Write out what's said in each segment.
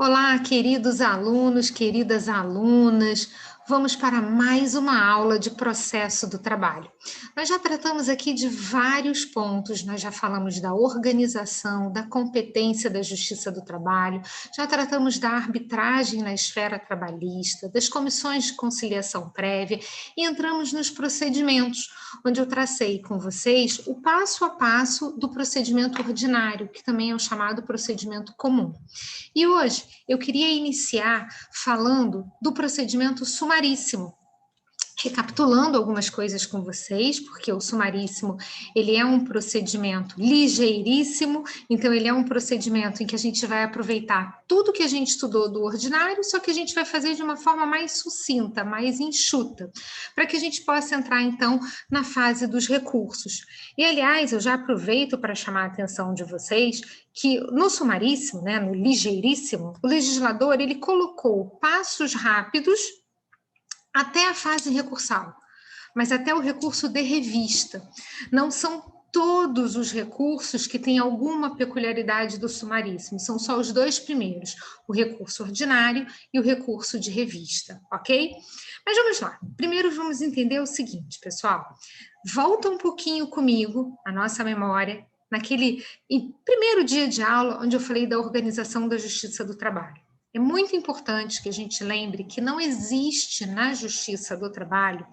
Olá, queridos alunos, queridas alunas. Vamos para mais uma aula de processo do trabalho. Nós já tratamos aqui de vários pontos, nós já falamos da organização, da competência da Justiça do Trabalho, já tratamos da arbitragem na esfera trabalhista, das comissões de conciliação prévia e entramos nos procedimentos, onde eu tracei com vocês o passo a passo do procedimento ordinário, que também é o chamado procedimento comum. E hoje eu queria iniciar falando do procedimento sumaríssimo, recapitulando algumas coisas com vocês, porque o sumaríssimo, ele é um procedimento ligeiríssimo, então ele é um procedimento em que a gente vai aproveitar tudo que a gente estudou do ordinário, só que a gente vai fazer de uma forma mais sucinta, mais enxuta, para que a gente possa entrar, então, na fase dos recursos. E, aliás, eu já aproveito para chamar a atenção de vocês que no sumaríssimo, né, no ligeiríssimo, o legislador, ele colocou passos rápidos até a fase recursal, mas até o recurso de revista. Não são todos os recursos que têm alguma peculiaridade do sumaríssimo, são só os dois primeiros, o recurso ordinário e o recurso de revista, ok? Mas vamos lá, primeiro vamos entender o seguinte, pessoal, volta um pouquinho comigo, a nossa memória, naquele primeiro dia de aula, onde eu falei da organização da Justiça do Trabalho. É muito importante que a gente lembre que não existe na Justiça do Trabalho,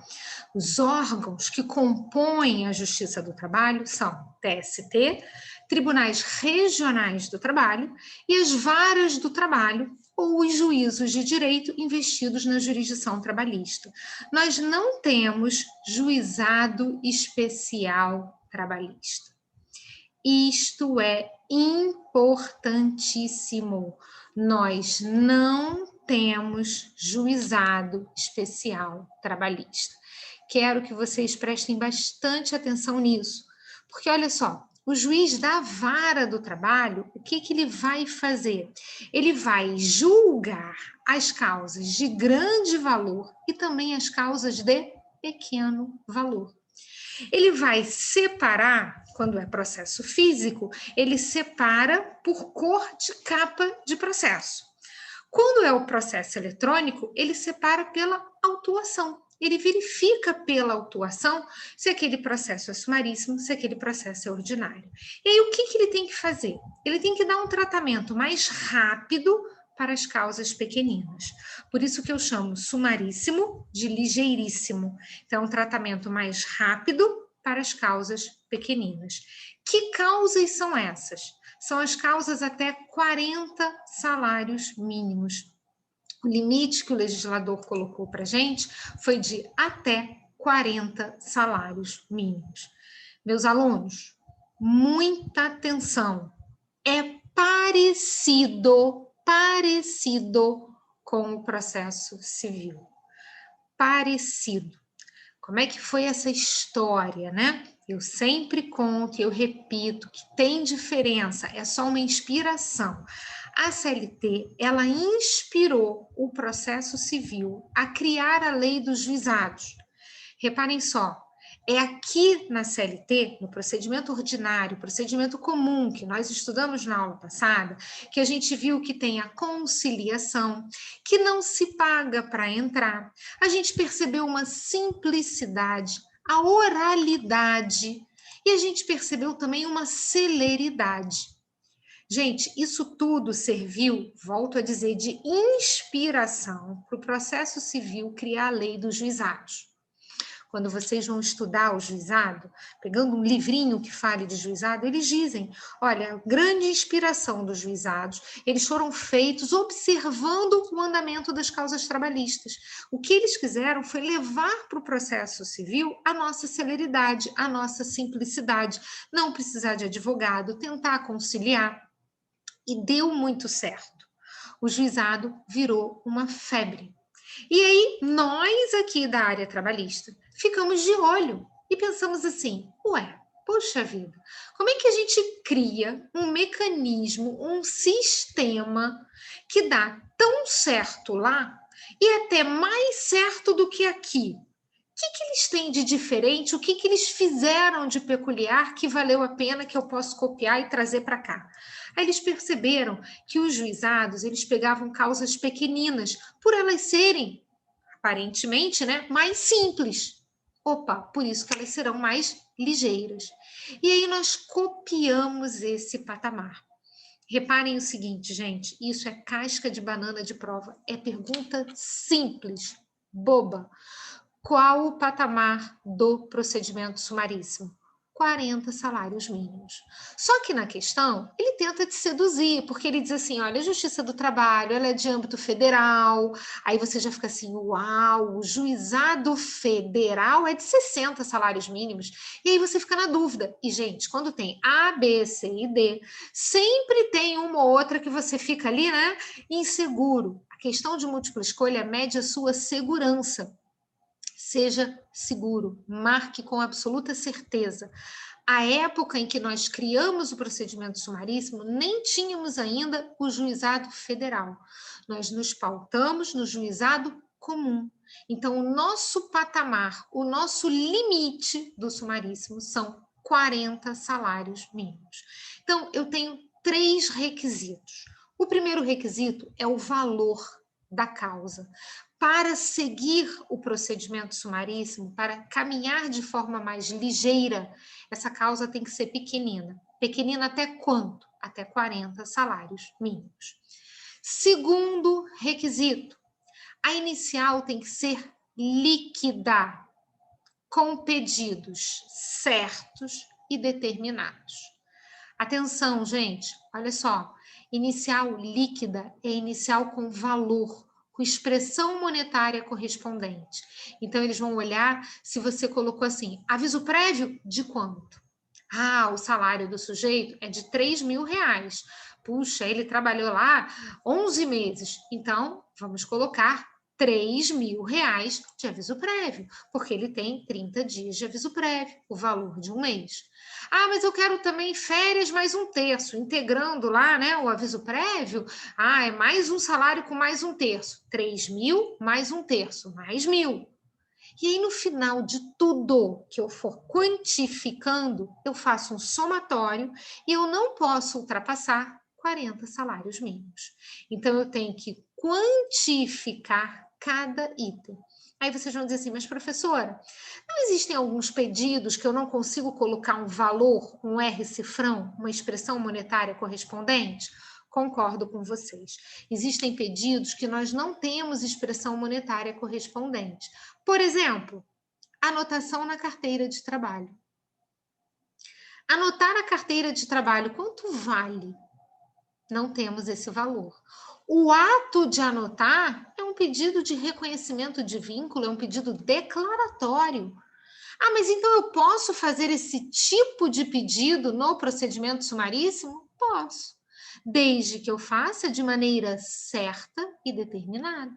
os órgãos que compõem a Justiça do Trabalho são TST, Tribunais Regionais do Trabalho e as varas do trabalho ou os juízos de direito investidos na jurisdição trabalhista. Nós não temos juizado especial trabalhista. Isto é importantíssimo. Nós não temos juizado especial trabalhista. Quero que vocês prestem bastante atenção nisso, porque olha só, o juiz da vara do trabalho, o que ele vai fazer? Ele vai julgar as causas de grande valor e também as causas de pequeno valor. Ele vai separar, quando é processo físico, ele separa por cor de capa de processo. Quando é o processo eletrônico, ele separa pela autuação. Ele verifica pela autuação se aquele processo é sumaríssimo, se aquele processo é ordinário. E aí, o que ele tem que fazer? Ele tem que dar um tratamento mais rápido para as causas pequeninas. Por isso que eu chamo sumaríssimo de ligeiríssimo. Então, um tratamento mais rápido para as causas pequeninas. Que causas são essas? São as causas até 40 salários mínimos. O limite que o legislador colocou para a gente foi de até 40 salários mínimos. Meus alunos, muita atenção. É parecido com o processo civil. Parecido. Como é que foi essa história, né? Eu sempre conto, eu repito, que tem diferença, é só uma inspiração. A CLT, ela inspirou o processo civil a criar a lei dos juizados. Reparem só, é aqui na CLT, no procedimento ordinário, procedimento comum, que nós estudamos na aula passada, que a gente viu que tem a conciliação, que não se paga para entrar. A gente percebeu uma simplicidade, a oralidade, e a gente percebeu também uma celeridade. Gente, isso tudo serviu, volto a dizer, de inspiração para o processo civil criar a lei dos juizados. Quando vocês vão estudar o juizado, pegando um livrinho que fale de juizado, eles dizem, olha, a grande inspiração dos juizados, eles foram feitos observando o andamento das causas trabalhistas. O que eles quiseram foi levar para o processo civil a nossa celeridade, a nossa simplicidade, não precisar de advogado, tentar conciliar, e deu muito certo. O juizado virou uma febre. E aí, nós aqui da área trabalhista ficamos de olho e pensamos assim, ué, poxa vida, como é que a gente cria um mecanismo, um sistema que dá tão certo lá e até mais certo do que aqui? O que eles têm de diferente? O que eles fizeram de peculiar que valeu a pena, que eu posso copiar e trazer para cá? Aí eles perceberam que os juizados, eles pegavam causas pequeninas, por elas serem, aparentemente, né, mais simples. Opa, por isso que elas serão mais ligeiras. E aí nós copiamos esse patamar. Reparem o seguinte, gente, isso é casca de banana de prova. É pergunta simples, boba. Qual o patamar do procedimento sumaríssimo? 40 salários mínimos. Só que na questão, ele tenta te seduzir, porque ele diz assim, olha, a Justiça do Trabalho, ela é de âmbito federal, aí você já fica assim, uau, o juizado federal é de 60 salários mínimos, e aí você fica na dúvida. E, gente, quando tem A, B, C e D, sempre tem uma ou outra que você fica ali, né, inseguro. A questão de múltipla escolha mede a sua segurança. Seja seguro, marque com absoluta certeza. A época em que nós criamos o procedimento sumaríssimo, nem tínhamos ainda o juizado federal. Nós nos pautamos no juizado comum. Então, o nosso patamar, o nosso limite do sumaríssimo são 40 salários mínimos. Então, eu tenho 3 requisitos. O primeiro requisito é o valor da causa. Para seguir o procedimento sumaríssimo, para caminhar de forma mais ligeira, essa causa tem que ser pequenina. Pequenina até quanto? Até 40 salários mínimos. Segundo requisito, a inicial tem que ser líquida, com pedidos certos e determinados. Atenção, gente, olha só, inicial líquida é inicial com valor, com expressão monetária correspondente. Então, eles vão olhar se você colocou assim, aviso prévio de quanto? Ah, o salário do sujeito é de R$ 3.000. Puxa, ele trabalhou lá 11 meses. Então, vamos colocar R$ 3.000 de aviso prévio, porque ele tem 30 dias de aviso prévio, o valor de um mês. Ah, mas eu quero também férias mais um terço, integrando lá, né, o aviso prévio. Ah, é mais um salário com mais um terço. 3.000 mais um terço, mais 1.000. E aí, no final de tudo que eu for quantificando, eu faço um somatório e eu não posso ultrapassar 40 salários mínimos. Então, eu tenho que quantificar cada item. Aí vocês vão dizer assim, mas professora, não existem alguns pedidos que eu não consigo colocar um valor, um R cifrão, uma expressão monetária correspondente? Concordo com vocês. Existem pedidos que nós não temos expressão monetária correspondente. Por exemplo, anotação na carteira de trabalho. Anotar na carteira de trabalho, quanto vale? Não temos esse valor. O ato de anotar é um pedido de reconhecimento de vínculo, é um pedido declaratório. Ah, mas então eu posso fazer esse tipo de pedido no procedimento sumaríssimo? Posso, desde que eu faça de maneira certa e determinada.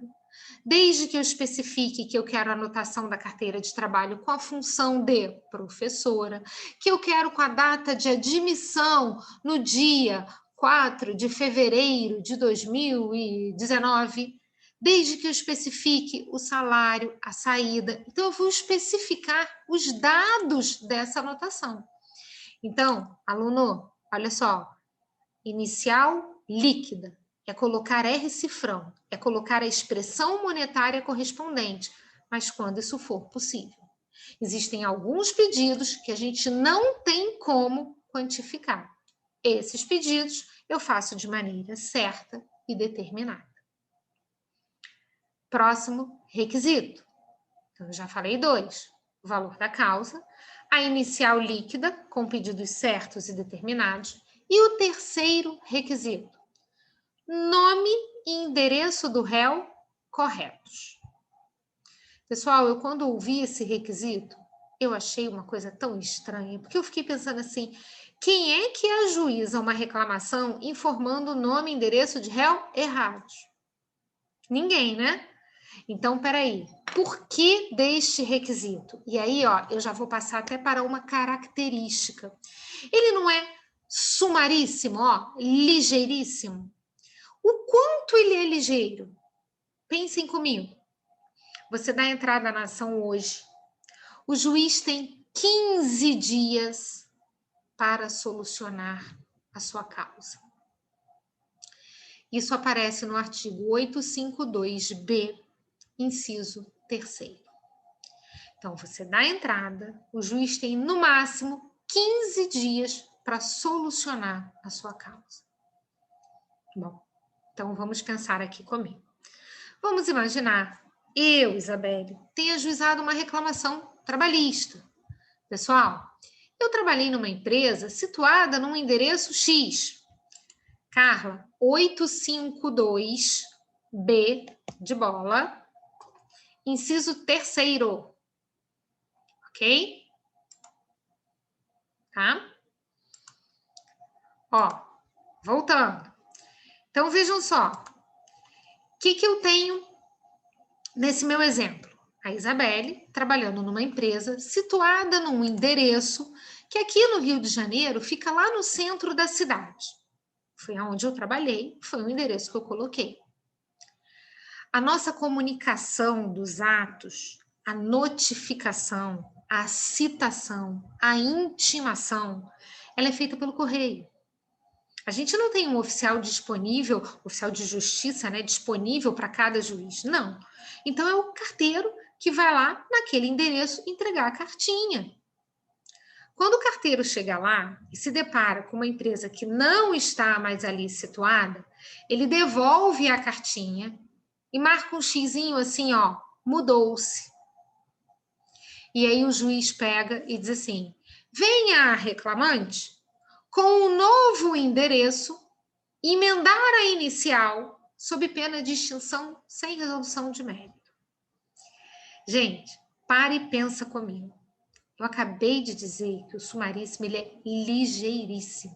Desde que eu especifique que eu quero a anotação da carteira de trabalho com a função de professora, que eu quero com a data de admissão no dia 4 de fevereiro de 2019, desde que eu especifique o salário, a saída. Então, eu vou especificar os dados dessa anotação. Então, aluno, olha só, inicial líquida, é colocar R cifrão, é colocar a expressão monetária correspondente, mas quando isso for possível. Existem alguns pedidos que a gente não tem como quantificar. Esses pedidos eu faço de maneira certa e determinada. Próximo requisito. Então, eu já falei 2. O valor da causa, a inicial líquida, com pedidos certos e determinados, e o terceiro requisito, nome e endereço do réu corretos. Pessoal, eu quando ouvi esse requisito, eu achei uma coisa tão estranha, porque eu fiquei pensando assim, quem é que ajuiza uma reclamação informando nome e endereço de réu errados? Ninguém, né? Então, peraí, por que deste requisito? E aí, ó, eu já vou passar até para uma característica. Ele não é sumaríssimo, ó, ligeiríssimo? O quanto ele é ligeiro? Pensem comigo. Você dá entrada na ação hoje. O juiz tem 15 dias para solucionar a sua causa. Isso aparece no artigo 852B, inciso 3º. Então, você dá a entrada, o juiz tem no máximo 15 dias para solucionar a sua causa. Bom, então vamos pensar aqui comigo. Vamos imaginar, eu, Isabelle, tenha ajuizado uma reclamação trabalhista. Pessoal, eu trabalhei numa empresa situada num endereço X. Carla, 852B de bola, inciso 3º. Ok? Tá? Ó, voltando. Então, vejam só. O que eu tenho nesse meu exemplo? A Isabelle trabalhando numa empresa situada num endereço que aqui no Rio de Janeiro fica lá no centro da cidade. Foi onde eu trabalhei, foi o endereço que eu coloquei. A nossa comunicação dos atos, a notificação, a citação, a intimação, ela é feita pelo correio. A gente não tem um oficial disponível, oficial de justiça, né, disponível para cada juiz, não. Então é o carteiro que vai lá naquele endereço entregar a cartinha. Quando o carteiro chega lá e se depara com uma empresa que não está mais ali situada, ele devolve a cartinha e marca um xizinho assim, ó, mudou-se. E aí o juiz pega e diz assim: venha a reclamante com um novo endereço, emendar a inicial sob pena de extinção sem resolução de mérito. Gente, para e pensa comigo. Eu acabei de dizer que o sumaríssimo ele é ligeiríssimo.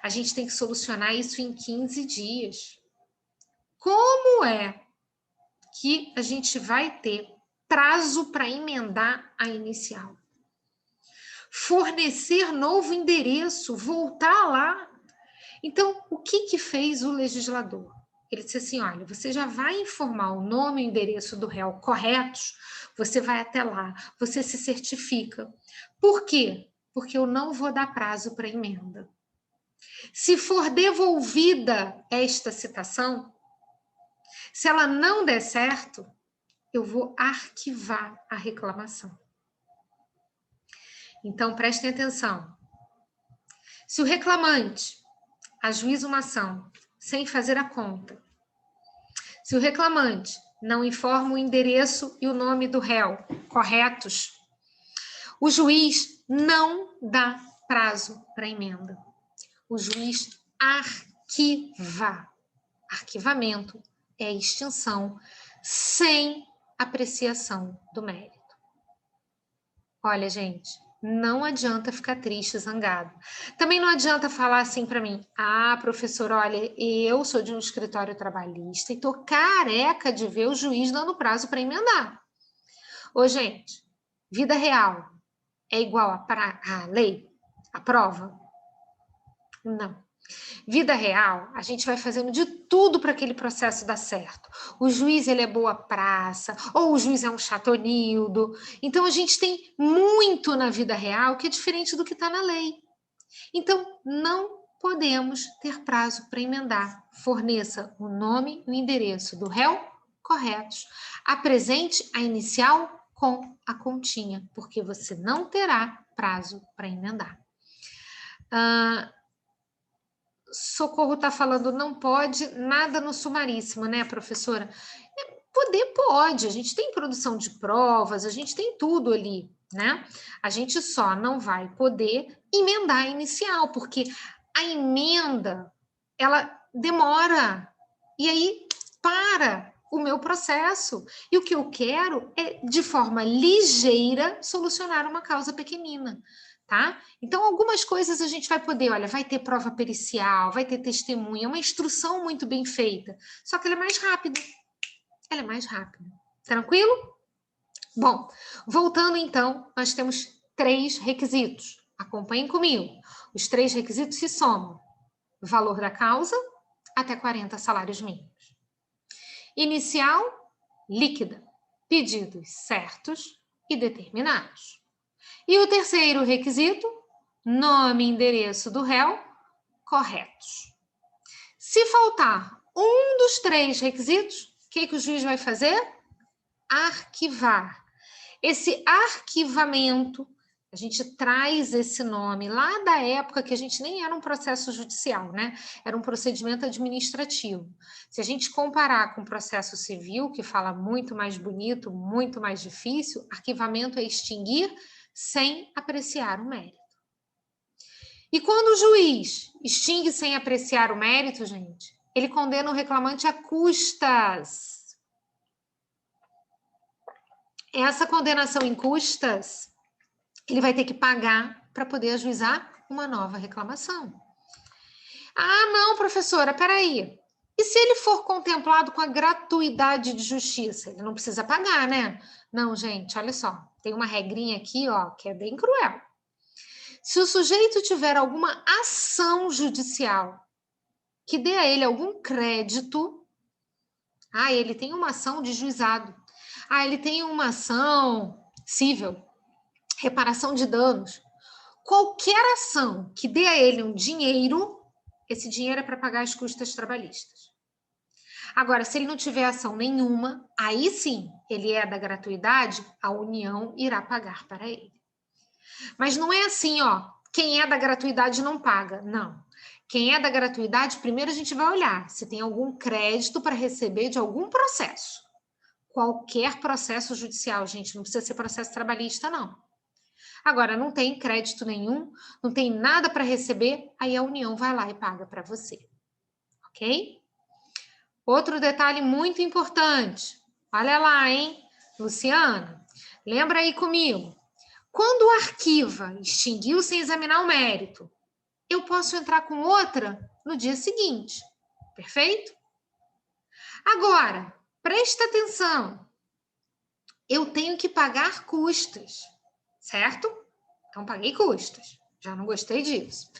A gente tem que solucionar isso em 15 dias. Como é que a gente vai ter prazo para emendar a inicial? Fornecer novo endereço, voltar lá. Então, o que fez o legislador? Ele disse assim, olha, você já vai informar o nome e o endereço do réu corretos, você vai até lá, você se certifica. Por quê? Porque eu não vou dar prazo para emenda. Se for devolvida esta citação, se ela não der certo, eu vou arquivar a reclamação. Então, prestem atenção. Se o reclamante ajuiza uma ação sem fazer a conta, se o reclamante não informa o endereço e o nome do réu corretos, o juiz não dá prazo para emenda. O juiz arquiva. Arquivamento é extinção sem apreciação do mérito. Olha, gente, não adianta ficar triste, zangado. Também não adianta falar assim para mim: ah, professor, olha, eu sou de um escritório trabalhista e tô careca de ver o juiz dando prazo para emendar. Ô, gente, vida real é igual à lei? A prova? Não. Vida real, a gente vai fazendo de tudo para aquele processo dar certo. O juiz, ele é boa praça, ou o juiz é um chatonildo. Então, a gente tem muito na vida real que é diferente do que está na lei. Então, não podemos ter prazo para emendar. Forneça o nome e o endereço do réu corretos. Apresente a inicial com a continha, porque você não terá prazo para emendar. Socorro está falando, não pode nada no sumaríssimo, né, professora? Poder pode, a gente tem produção de provas, a gente tem tudo ali, né? A gente só não vai poder emendar a inicial, porque a emenda, ela demora, e aí para o meu processo. E o que eu quero é, de forma ligeira, solucionar uma causa pequenina. Tá? Então, algumas coisas a gente vai poder, olha, vai ter prova pericial, vai ter testemunha, uma instrução muito bem feita, só que ela é mais rápida. Ela é mais rápida. Tranquilo? Bom, voltando então, nós temos 3 requisitos. Acompanhem comigo. Os 3 requisitos se somam. Valor da causa, até 40 salários mínimos. Inicial, líquida. Pedidos certos e determinados. E o terceiro requisito, nome e endereço do réu corretos. Se faltar um dos 3 requisitos, o que o juiz vai fazer? Arquivar. Esse arquivamento, a gente traz esse nome lá da época que a gente nem era um processo judicial, né? Era um procedimento administrativo. Se a gente comparar com o processo civil, que fala muito mais bonito, muito mais difícil, arquivamento é extinguir sem apreciar o mérito. E quando o juiz extingue sem apreciar o mérito, gente, ele condena o reclamante a custas. Essa condenação em custas, ele vai ter que pagar para poder ajuizar uma nova reclamação. Ah, não, professora, peraí. E se ele for contemplado com a gratuidade de justiça? Ele não precisa pagar, né? Não, gente, olha só. Tem uma regrinha aqui, ó, que é bem cruel. Se o sujeito tiver alguma ação judicial que dê a ele algum crédito, ele tem uma ação de juizado, ele tem uma ação civil, reparação de danos, qualquer ação que dê a ele um dinheiro, esse dinheiro é para pagar as custas trabalhistas. Agora, se ele não tiver ação nenhuma, aí sim, ele é da gratuidade, a União irá pagar para ele. Mas não é assim, ó, quem é da gratuidade não paga, não. Quem é da gratuidade, primeiro a gente vai olhar se tem algum crédito para receber de algum processo. Qualquer processo judicial, gente, não precisa ser processo trabalhista, não. Agora, não tem crédito nenhum, não tem nada para receber, aí a União vai lá e paga para você. Ok? Outro detalhe muito importante. Olha lá, hein? Luciana, lembra aí comigo. Quando o arquiva extinguiu sem examinar o mérito, eu posso entrar com outra no dia seguinte. Perfeito? Agora, presta atenção. Eu tenho que pagar custas, certo? Então, paguei custas. Já não gostei disso.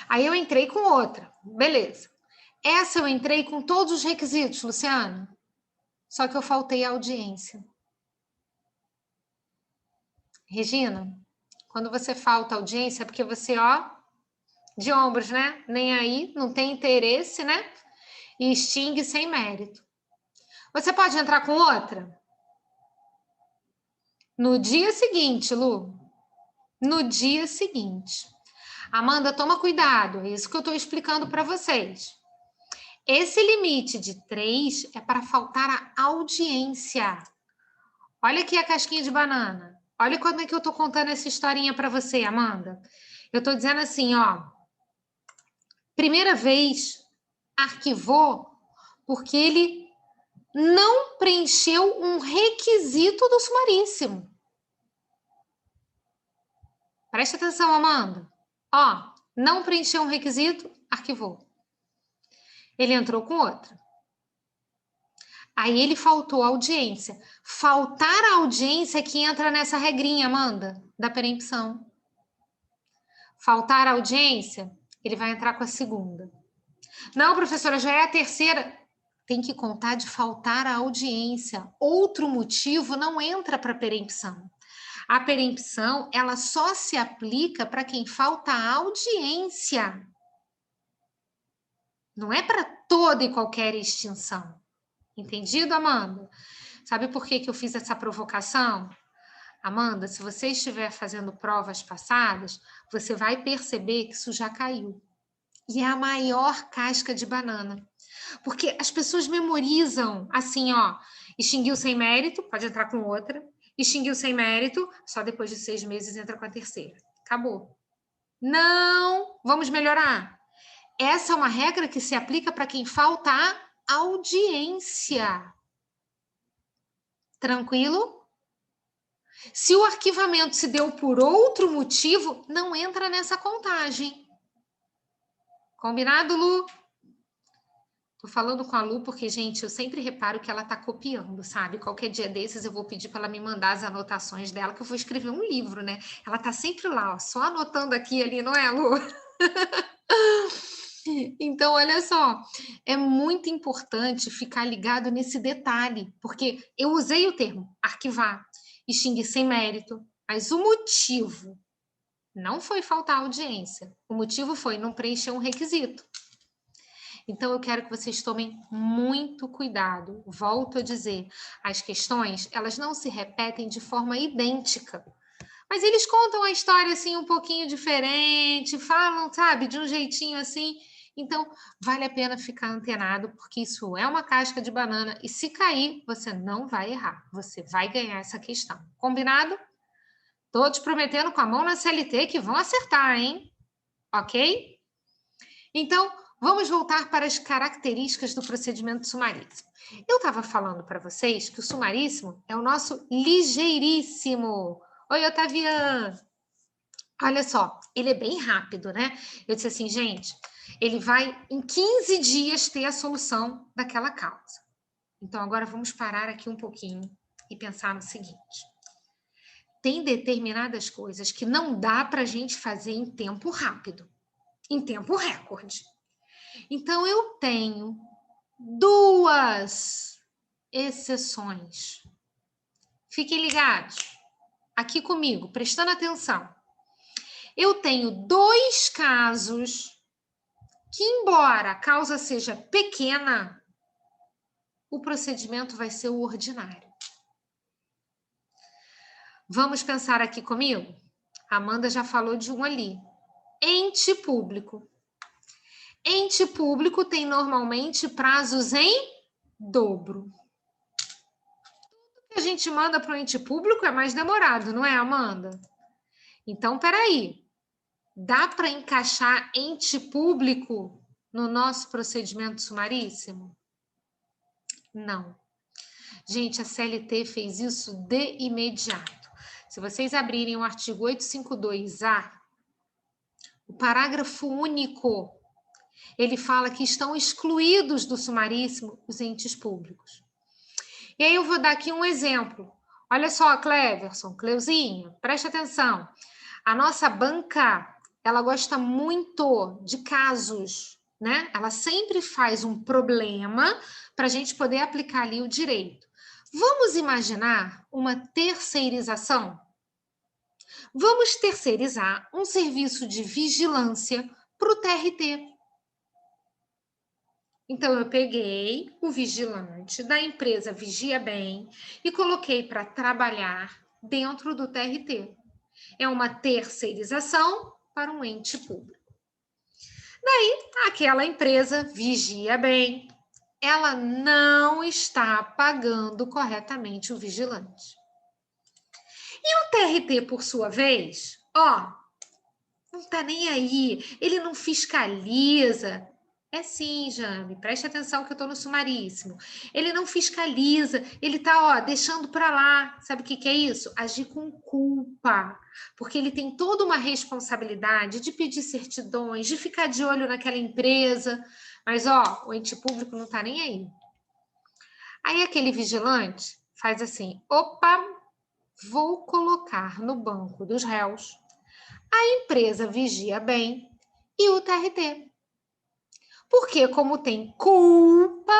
Aí eu entrei com outra. Beleza. Essa eu entrei com todos os requisitos, Luciana. Só que eu faltei a audiência. Regina, quando você falta audiência é porque você, ó, de ombros, né? Nem aí, não tem interesse, né? E extingue sem mérito. Você pode entrar com outra? No dia seguinte, Lu. No dia seguinte. Amanda, toma cuidado. É isso que eu estou explicando para vocês. Esse limite de 3 é para faltar a audiência. Olha aqui a casquinha de banana. Olha quando é que eu estou contando essa historinha para você, Amanda. Eu estou dizendo assim, ó. Primeira vez, arquivou porque ele não preencheu um requisito do sumaríssimo. Presta atenção, Amanda. Ó, não preencheu um requisito, arquivou. Ele entrou com outra. Aí ele faltou a audiência. Faltar a audiência é que entra nessa regrinha, Amanda, da perempção. Faltar a audiência, ele vai entrar com a segunda. Não, professora, já é a terceira. Tem que contar de faltar a audiência. Outro motivo não entra para perempção. A perempção, ela só se aplica para quem falta a audiência. Não é para toda e qualquer extinção. Entendido, Amanda? Sabe por que eu fiz essa provocação? Amanda, se você estiver fazendo provas passadas, você vai perceber que isso já caiu. E é a maior casca de banana. Porque as pessoas memorizam assim, ó, extinguiu sem mérito, pode entrar com outra. Extinguiu sem mérito, só depois de 6 meses entra com a terceira. Acabou. Não, vamos melhorar. Essa é uma regra que se aplica para quem falta a audiência. Tranquilo? Se o arquivamento se deu por outro motivo, não entra nessa contagem. Combinado, Lu? Tô falando com a Lu porque, gente, eu sempre reparo que ela tá copiando, sabe? Qualquer dia desses eu vou pedir para ela me mandar as anotações dela, que eu vou escrever um livro, né? Ela tá sempre lá, ó, só anotando aqui e ali, não é, Lu? Então, olha só, é muito importante ficar ligado nesse detalhe, porque eu usei o termo arquivar, extinguir sem mérito, mas o motivo não foi faltar audiência, o motivo foi não preencher um requisito. Então, eu quero que vocês tomem muito cuidado. Volto a dizer, as questões, elas não se repetem de forma idêntica. Mas eles contam a história assim um pouquinho diferente, falam, sabe, de um jeitinho assim. Então, vale a pena ficar antenado, porque isso é uma casca de banana e se cair, você não vai errar. Você vai ganhar essa questão. Combinado? Todos prometendo com a mão na CLT que vão acertar, hein? Ok? Então, vamos voltar para as características do procedimento sumaríssimo. Eu estava falando para vocês que o sumaríssimo é o nosso ligeiríssimo. Oi, Otaviano. Olha só, ele é bem rápido, né? Eu disse assim, gente, ele vai em 15 dias ter a solução daquela causa. Então, agora vamos parar aqui um pouquinho e pensar no seguinte. Tem determinadas coisas que não dá para a gente fazer em tempo rápido, em tempo recorde. Então, eu tenho duas exceções. Fiquem ligados, aqui comigo, prestando atenção. Eu tenho dois casos que, embora a causa seja pequena, o procedimento vai ser o ordinário. Vamos pensar aqui comigo? A Amanda já falou de um ali. Ente público. Ente público tem normalmente prazos em dobro. Tudo que a gente manda para o ente público é mais demorado, não é, Amanda? Então, peraí. Dá para encaixar ente público no nosso procedimento sumaríssimo? Não. Gente, a CLT fez isso de imediato. Se vocês abrirem o artigo 852-A, o parágrafo único, ele fala que estão excluídos do sumaríssimo os entes públicos. E aí eu vou dar aqui um exemplo. Olha só, Cleverson, Cleuzinha, preste atenção. A nossa banca, ela gosta muito de casos, né? Ela sempre faz um problema para a gente poder aplicar ali o direito. Vamos imaginar uma terceirização? Vamos terceirizar um serviço de vigilância para o TRT. Então, eu peguei o vigilante da empresa Vigia Bem e coloquei para trabalhar dentro do TRT. É uma terceirização para um ente público. Daí, aquela empresa Vigia Bem, ela não está pagando corretamente o vigilante. E o TRT, por sua vez, não está nem aí, ele não fiscaliza. É sim, Jane, preste atenção que eu estou no sumaríssimo. Ele não fiscaliza, ele está deixando para lá. Sabe o que é isso? Agir com culpa. Porque ele tem toda uma responsabilidade de pedir certidões, de ficar de olho naquela empresa. Mas, o ente público não está nem aí. Aí aquele vigilante faz assim, opa, vou colocar no banco dos réus a empresa Vigia Bem e o TRT. Porque como tem culpa,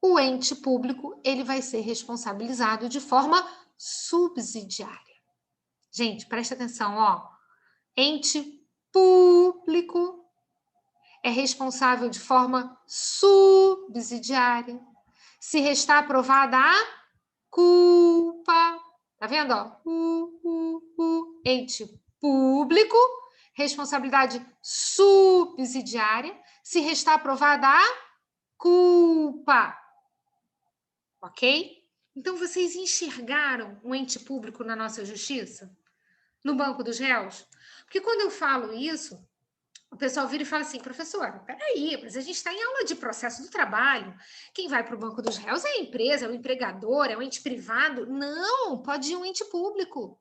o ente público ele vai ser responsabilizado de forma subsidiária. Gente, presta atenção, ente público é responsável de forma subsidiária se restar aprovada a culpa. Tá vendo, ente público, responsabilidade subsidiária, se restar aprovada a culpa. Ok? Então, vocês enxergaram um ente público na nossa justiça? No banco dos réus? Porque quando eu falo isso, o pessoal vira e fala assim, professora, peraí, mas a gente está em aula de processo do trabalho. Quem vai para o banco dos réus é a empresa, é o empregador, é o ente privado. Não, pode ir um ente público.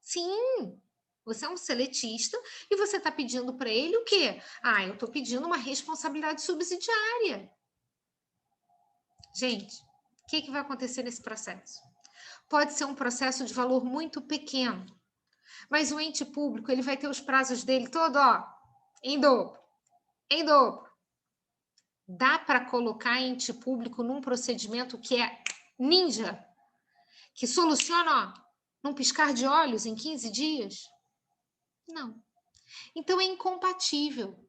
Sim, você é um seletista e você está pedindo para ele o quê? Eu estou pedindo uma responsabilidade subsidiária. Gente, o que vai acontecer nesse processo? Pode ser um processo de valor muito pequeno, mas o ente público ele vai ter os prazos dele todo, em dobro, em dobro. Dá para colocar ente público num procedimento que é ninja, que soluciona, num piscar de olhos em 15 dias? Não. Então é incompatível.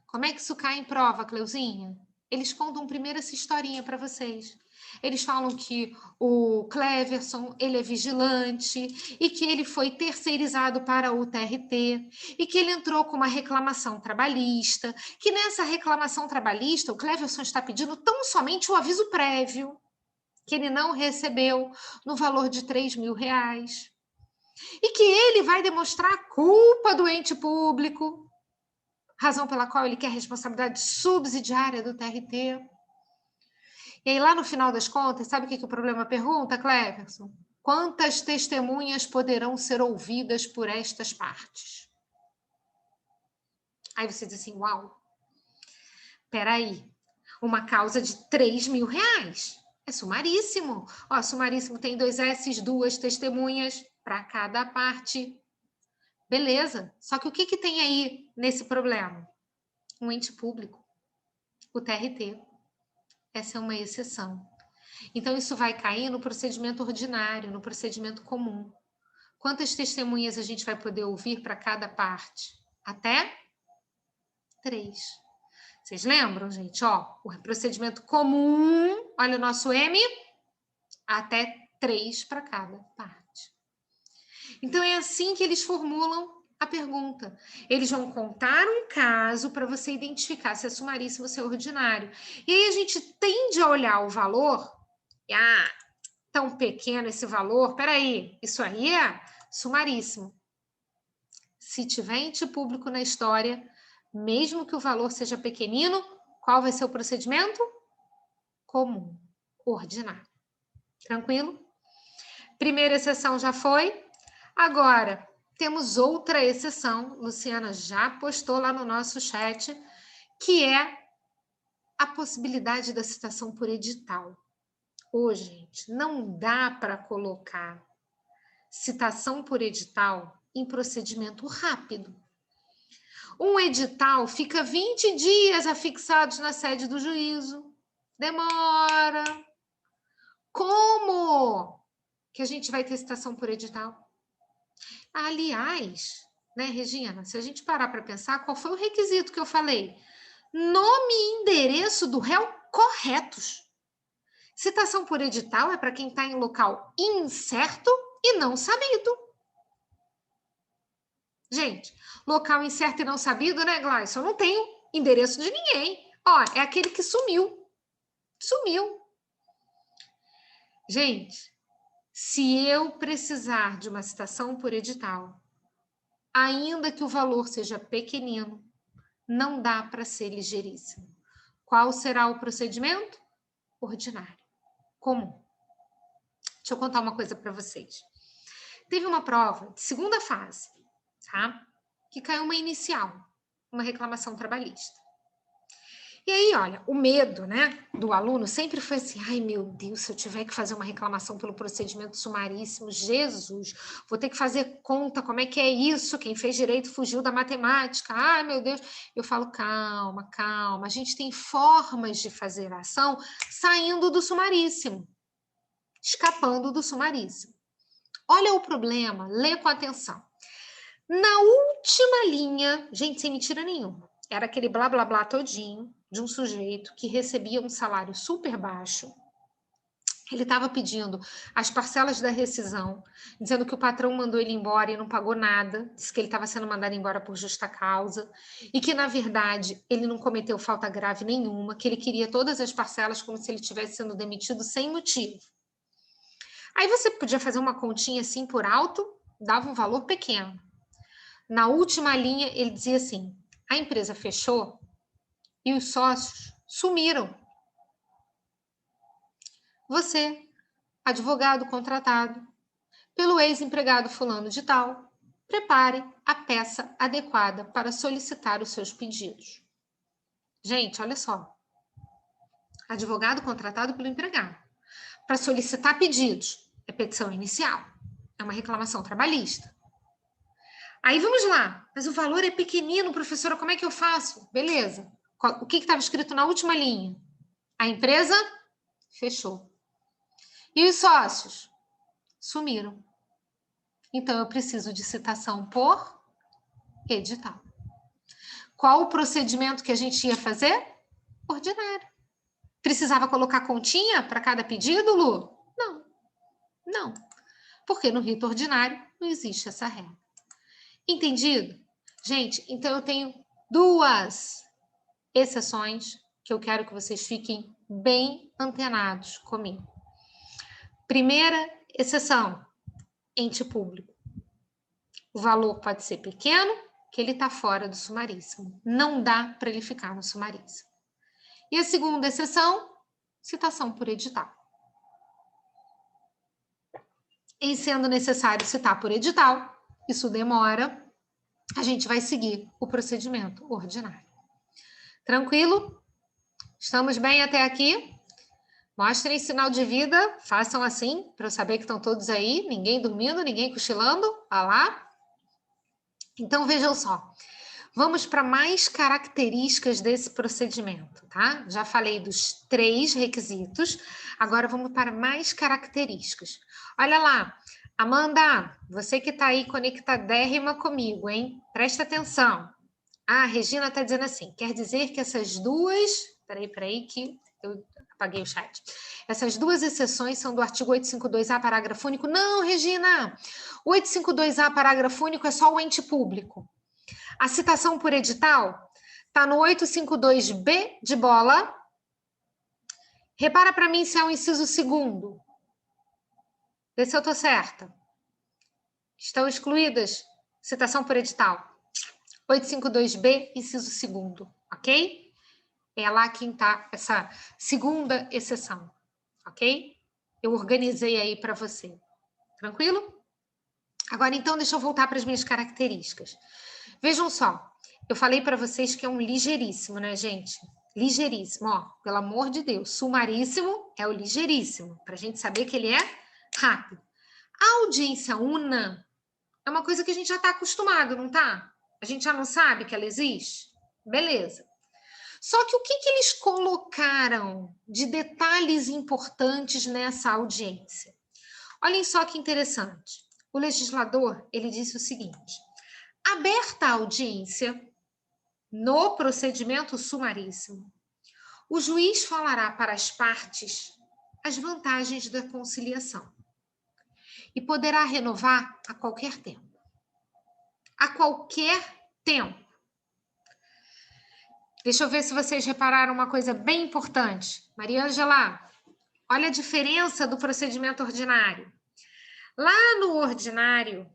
Como é que isso cai em prova, Cleuzinha? Eles contam primeiro essa historinha para vocês. Eles falam que o Cleverson, ele é vigilante e que ele foi terceirizado para o TRT e que ele entrou com uma reclamação trabalhista, que nessa reclamação trabalhista o Cleverson está pedindo tão somente o aviso prévio, que ele não recebeu no valor de R$ 3.000 e que ele vai demonstrar a culpa do ente público, razão pela qual ele quer responsabilidade subsidiária do TRT. E aí, lá no final das contas, sabe o que o problema pergunta, Cleverson? Quantas testemunhas poderão ser ouvidas por estas partes? Aí você diz assim, uau, peraí, uma causa de R$ 3.000. É sumaríssimo. Ó, sumaríssimo tem 2 S's, 2 testemunhas para cada parte. Beleza. Só que o que tem aí nesse problema? Um ente público, o TRT. Essa é uma exceção. Então, isso vai cair no procedimento ordinário, no procedimento comum. Quantas testemunhas a gente vai poder ouvir para cada parte? Até 3. Vocês lembram, gente? Ó, o procedimento comum, olha o nosso M, até 3 para cada parte. Então, é assim que eles formulam a pergunta. Eles vão contar um caso para você identificar se é sumaríssimo ou se é ordinário. E aí a gente tende a olhar o valor, tão pequeno esse valor, peraí, isso aí é sumaríssimo. Se tiver ente público na história, mesmo que o valor seja pequenino, qual vai ser o procedimento? Comum, ordinário. Tranquilo? Primeira exceção já foi. Agora, temos outra exceção, Luciana já postou lá no nosso chat, que é a possibilidade da citação por edital. Ô, gente, não dá para colocar citação por edital em procedimento rápido. Um edital fica 20 dias afixados na sede do juízo. Demora. Como que a gente vai ter citação por edital? Aliás, né, Regina, se a gente parar para pensar, qual foi o requisito que eu falei? Nome e endereço do réu corretos. Citação por edital é para quem está em local incerto e não sabido. Gente, local incerto e não sabido, né, Gleison? Eu não tenho endereço de ninguém. Ó, é aquele que sumiu. Sumiu. Gente, se eu precisar de uma citação por edital, ainda que o valor seja pequenino, não dá para ser ligeiríssimo. Qual será o procedimento? Ordinário, comum. Deixa eu contar uma coisa para vocês. Teve uma prova de segunda fase, tá? Que caiu uma inicial, uma reclamação trabalhista. E aí, olha, o medo, né, do aluno sempre foi assim, ai meu Deus, se eu tiver que fazer uma reclamação pelo procedimento sumaríssimo, Jesus, vou ter que fazer conta, como é que é isso? Quem fez direito fugiu da matemática, ai meu Deus. Eu falo, calma, calma, a gente tem formas de fazer a ação saindo do sumaríssimo, escapando do sumaríssimo. Olha o problema, lê com atenção. Na última linha, gente, sem mentira nenhuma, era aquele blá blá blá todinho de um sujeito que recebia um salário super baixo. Ele estava pedindo as parcelas da rescisão, dizendo que o patrão mandou ele embora e não pagou nada, disse que ele estava sendo mandado embora por justa causa, e que, na verdade, ele não cometeu falta grave nenhuma, que ele queria todas as parcelas como se ele estivesse sendo demitido sem motivo. Aí você podia fazer uma continha assim por alto, dava um valor pequeno. Na última linha, ele dizia assim, a empresa fechou e os sócios sumiram. Você, advogado contratado pelo ex-empregado fulano de tal, prepare a peça adequada para solicitar os seus pedidos. Gente, olha só. Advogado contratado pelo empregado. Para solicitar pedidos, é petição inicial. É uma reclamação trabalhista. Aí vamos lá. Mas o valor é pequenino, professora, como é que eu faço? Beleza. O que estava escrito na última linha? A empresa fechou. E os sócios? Sumiram. Então, eu preciso de citação por edital. Qual o procedimento que a gente ia fazer? Ordinário. Precisava colocar continha para cada pedido, Lu? Não, não. Porque no rito ordinário não existe essa regra. Entendido? Gente, então eu tenho duas exceções que eu quero que vocês fiquem bem antenados comigo. Primeira exceção, ente público. O valor pode ser pequeno, que ele está fora do sumaríssimo. Não dá para ele ficar no sumaríssimo. E a segunda exceção, citação por edital. Em sendo necessário citar por edital, isso demora, a gente vai seguir o procedimento ordinário. Tranquilo? Estamos bem até aqui? Mostrem sinal de vida, façam assim, para eu saber que estão todos aí, ninguém dormindo, ninguém cochilando. Olha lá. Então, vejam só. Vamos para mais características desse procedimento, tá? Já falei dos 3 requisitos, agora vamos para mais características. Olha lá, Amanda, você que está aí conectadérrima comigo, hein? Presta atenção. Ah, a Regina está dizendo assim, quer dizer que essas duas... Peraí, que eu apaguei o chat. Essas duas exceções são do artigo 852A, parágrafo único? Não, Regina! O 852A, parágrafo único, é só o ente público. A citação por edital está no 852B de bola. Repara para mim se é o inciso 2º. Vê se eu estou certa. Estão excluídas citação por edital. 852B, inciso 2º, ok? É lá quem está essa segunda exceção, ok? Eu organizei aí para você. Tranquilo? Agora, então, deixa eu voltar para as minhas características. Vejam só, eu falei para vocês que é um ligeiríssimo, né, gente? Ligeiríssimo, ó, pelo amor de Deus. Sumaríssimo é o ligeiríssimo, para a gente saber que ele é rápido. A audiência una é uma coisa que a gente já está acostumado, não tá? A gente já não sabe que ela existe? Beleza. Só que o que eles colocaram de detalhes importantes nessa audiência? Olhem só que interessante. O legislador, ele disse o seguinte: aberta a audiência no procedimento sumaríssimo, o juiz falará para as partes as vantagens da conciliação e poderá renovar a qualquer tempo. A qualquer tempo. Deixa eu ver se vocês repararam uma coisa bem importante. Maria Ângela, olha a diferença do procedimento ordinário. Lá no ordinário,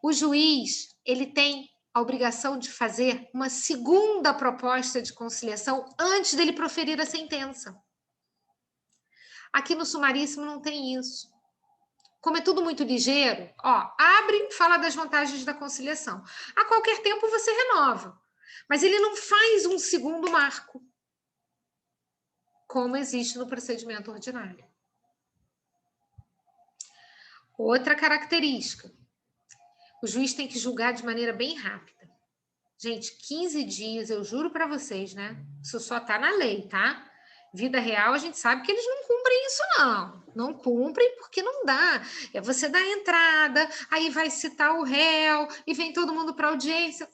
o juiz, ele tem a obrigação de fazer uma segunda proposta de conciliação antes dele proferir a sentença. Aqui no sumaríssimo não tem isso. Como é tudo muito ligeiro, ó, abre e fala das vantagens da conciliação. A qualquer tempo você renova. Mas ele não faz um segundo marco, como existe no procedimento ordinário. Outra característica. O juiz tem que julgar de maneira bem rápida. Gente, 15 dias, eu juro para vocês, né? Isso só tá na lei, tá? Vida real, a gente sabe que eles não cumprem isso, não. Não cumprem porque não dá. É você dar a entrada, aí vai citar o réu, e vem todo mundo para audiência.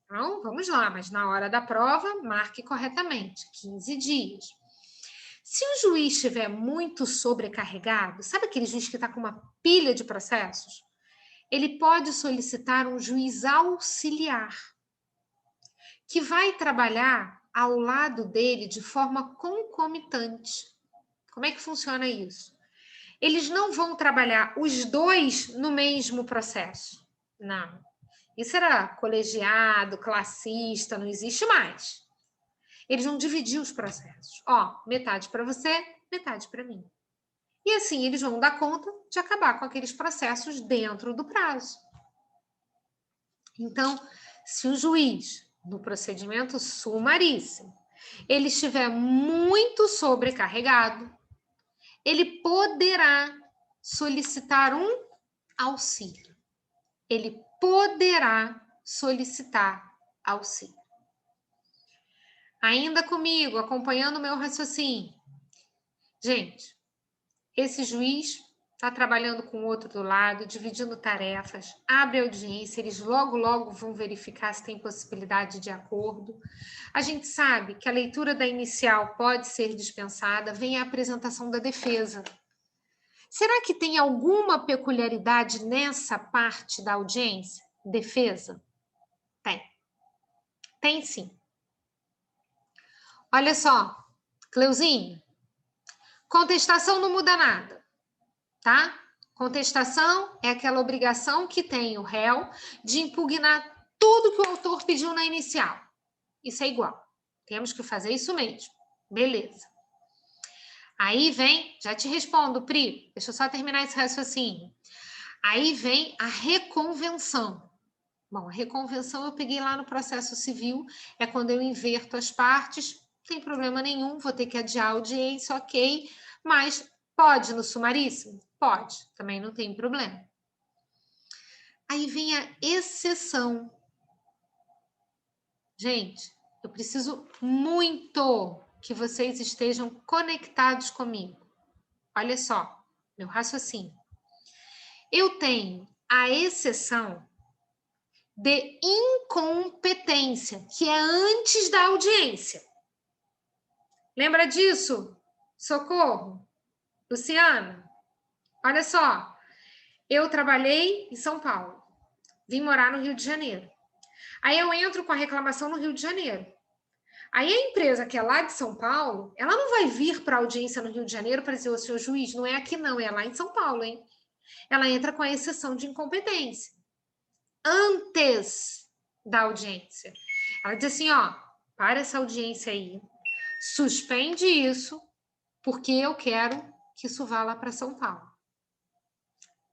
Então, vamos lá, mas na hora da prova, marque corretamente, 15 dias. Se o juiz estiver muito sobrecarregado, sabe aquele juiz que está com uma pilha de processos? Ele pode solicitar um juiz auxiliar, que vai trabalhar ao lado dele de forma concomitante. Como é que funciona isso? Eles não vão trabalhar os dois no mesmo processo. Não. Isso era colegiado, classista, não existe mais. Eles vão dividir os processos. Ó, metade para você, metade para mim. E assim eles vão dar conta de acabar com aqueles processos dentro do prazo. Então, se o juiz, no procedimento sumaríssimo, ele estiver muito sobrecarregado, ele poderá solicitar um auxílio. Ele poderá solicitar auxílio. Ainda comigo, acompanhando o meu raciocínio. Gente, esse juiz está trabalhando com o outro do lado, dividindo tarefas, abre audiência, eles logo vão verificar se tem possibilidade de acordo. A gente sabe que a leitura da inicial pode ser dispensada, vem a apresentação da defesa. Será que tem alguma peculiaridade nessa parte da audiência? Defesa? Tem. Tem sim. Olha só, Cleuzinho, contestação não muda nada, tá? Contestação é aquela obrigação que tem o réu de impugnar tudo que o autor pediu na inicial. Isso é igual. Temos que fazer isso mesmo. Beleza. Aí vem, já te respondo, Pri, deixa eu só terminar esse raciocínio. Aí vem a reconvenção. Bom, a reconvenção eu peguei lá no processo civil, é quando eu inverto as partes, não tem problema nenhum, vou ter que adiar a audiência, ok, mas pode no sumaríssimo? Pode, também não tem problema. Aí vem a exceção. Gente, eu preciso muito que vocês estejam conectados comigo. Olha só, meu raciocínio. Eu tenho a exceção de incompetência, que é antes da audiência. Lembra disso? Socorro? Luciana? Olha só, eu trabalhei em São Paulo, vim morar no Rio de Janeiro. Aí eu entro com a reclamação no Rio de Janeiro. Aí a empresa que é lá de São Paulo, ela não vai vir para a audiência no Rio de Janeiro para dizer, ô senhor juiz, não é aqui não, é lá em São Paulo, hein? Ela entra com a exceção de incompetência. Antes da audiência. Ela diz assim, ó, para essa audiência aí, suspende isso, porque eu quero que isso vá lá para São Paulo.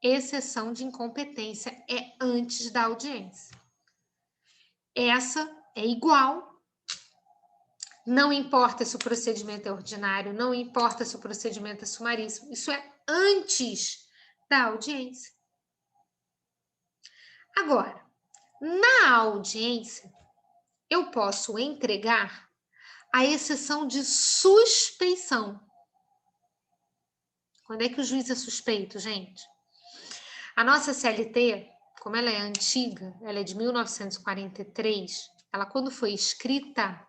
Exceção de incompetência é antes da audiência. Essa é igual. Não importa se o procedimento é ordinário, não importa se o procedimento é sumaríssimo, isso é antes da audiência. Agora, na audiência, eu posso entregar a exceção de suspeição. Quando é que o juiz é suspeito, gente? A nossa CLT, como ela é antiga, ela é de 1943, ela quando foi escrita,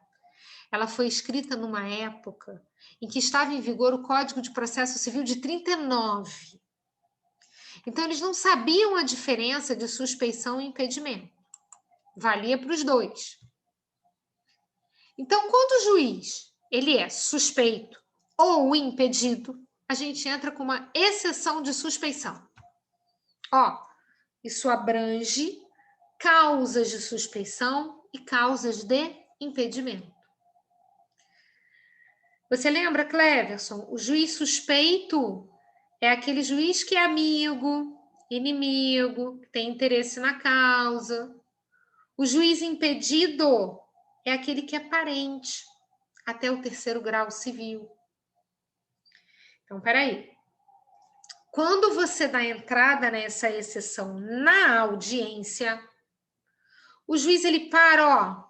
ela foi escrita numa época em que estava em vigor o Código de Processo Civil de 39. Então, eles não sabiam a diferença de suspeição e impedimento. Valia para os dois. Então, quando o juiz ele é suspeito ou impedido, a gente entra com uma exceção de suspeição. Ó, isso abrange causas de suspeição e causas de impedimento. Você lembra, Cleverson? O juiz suspeito é aquele juiz que é amigo, inimigo, tem interesse na causa. O juiz impedido é aquele que é parente, até o 3º grau civil. Então, peraí. Quando você dá entrada nessa exceção na audiência, o juiz ele para, ó,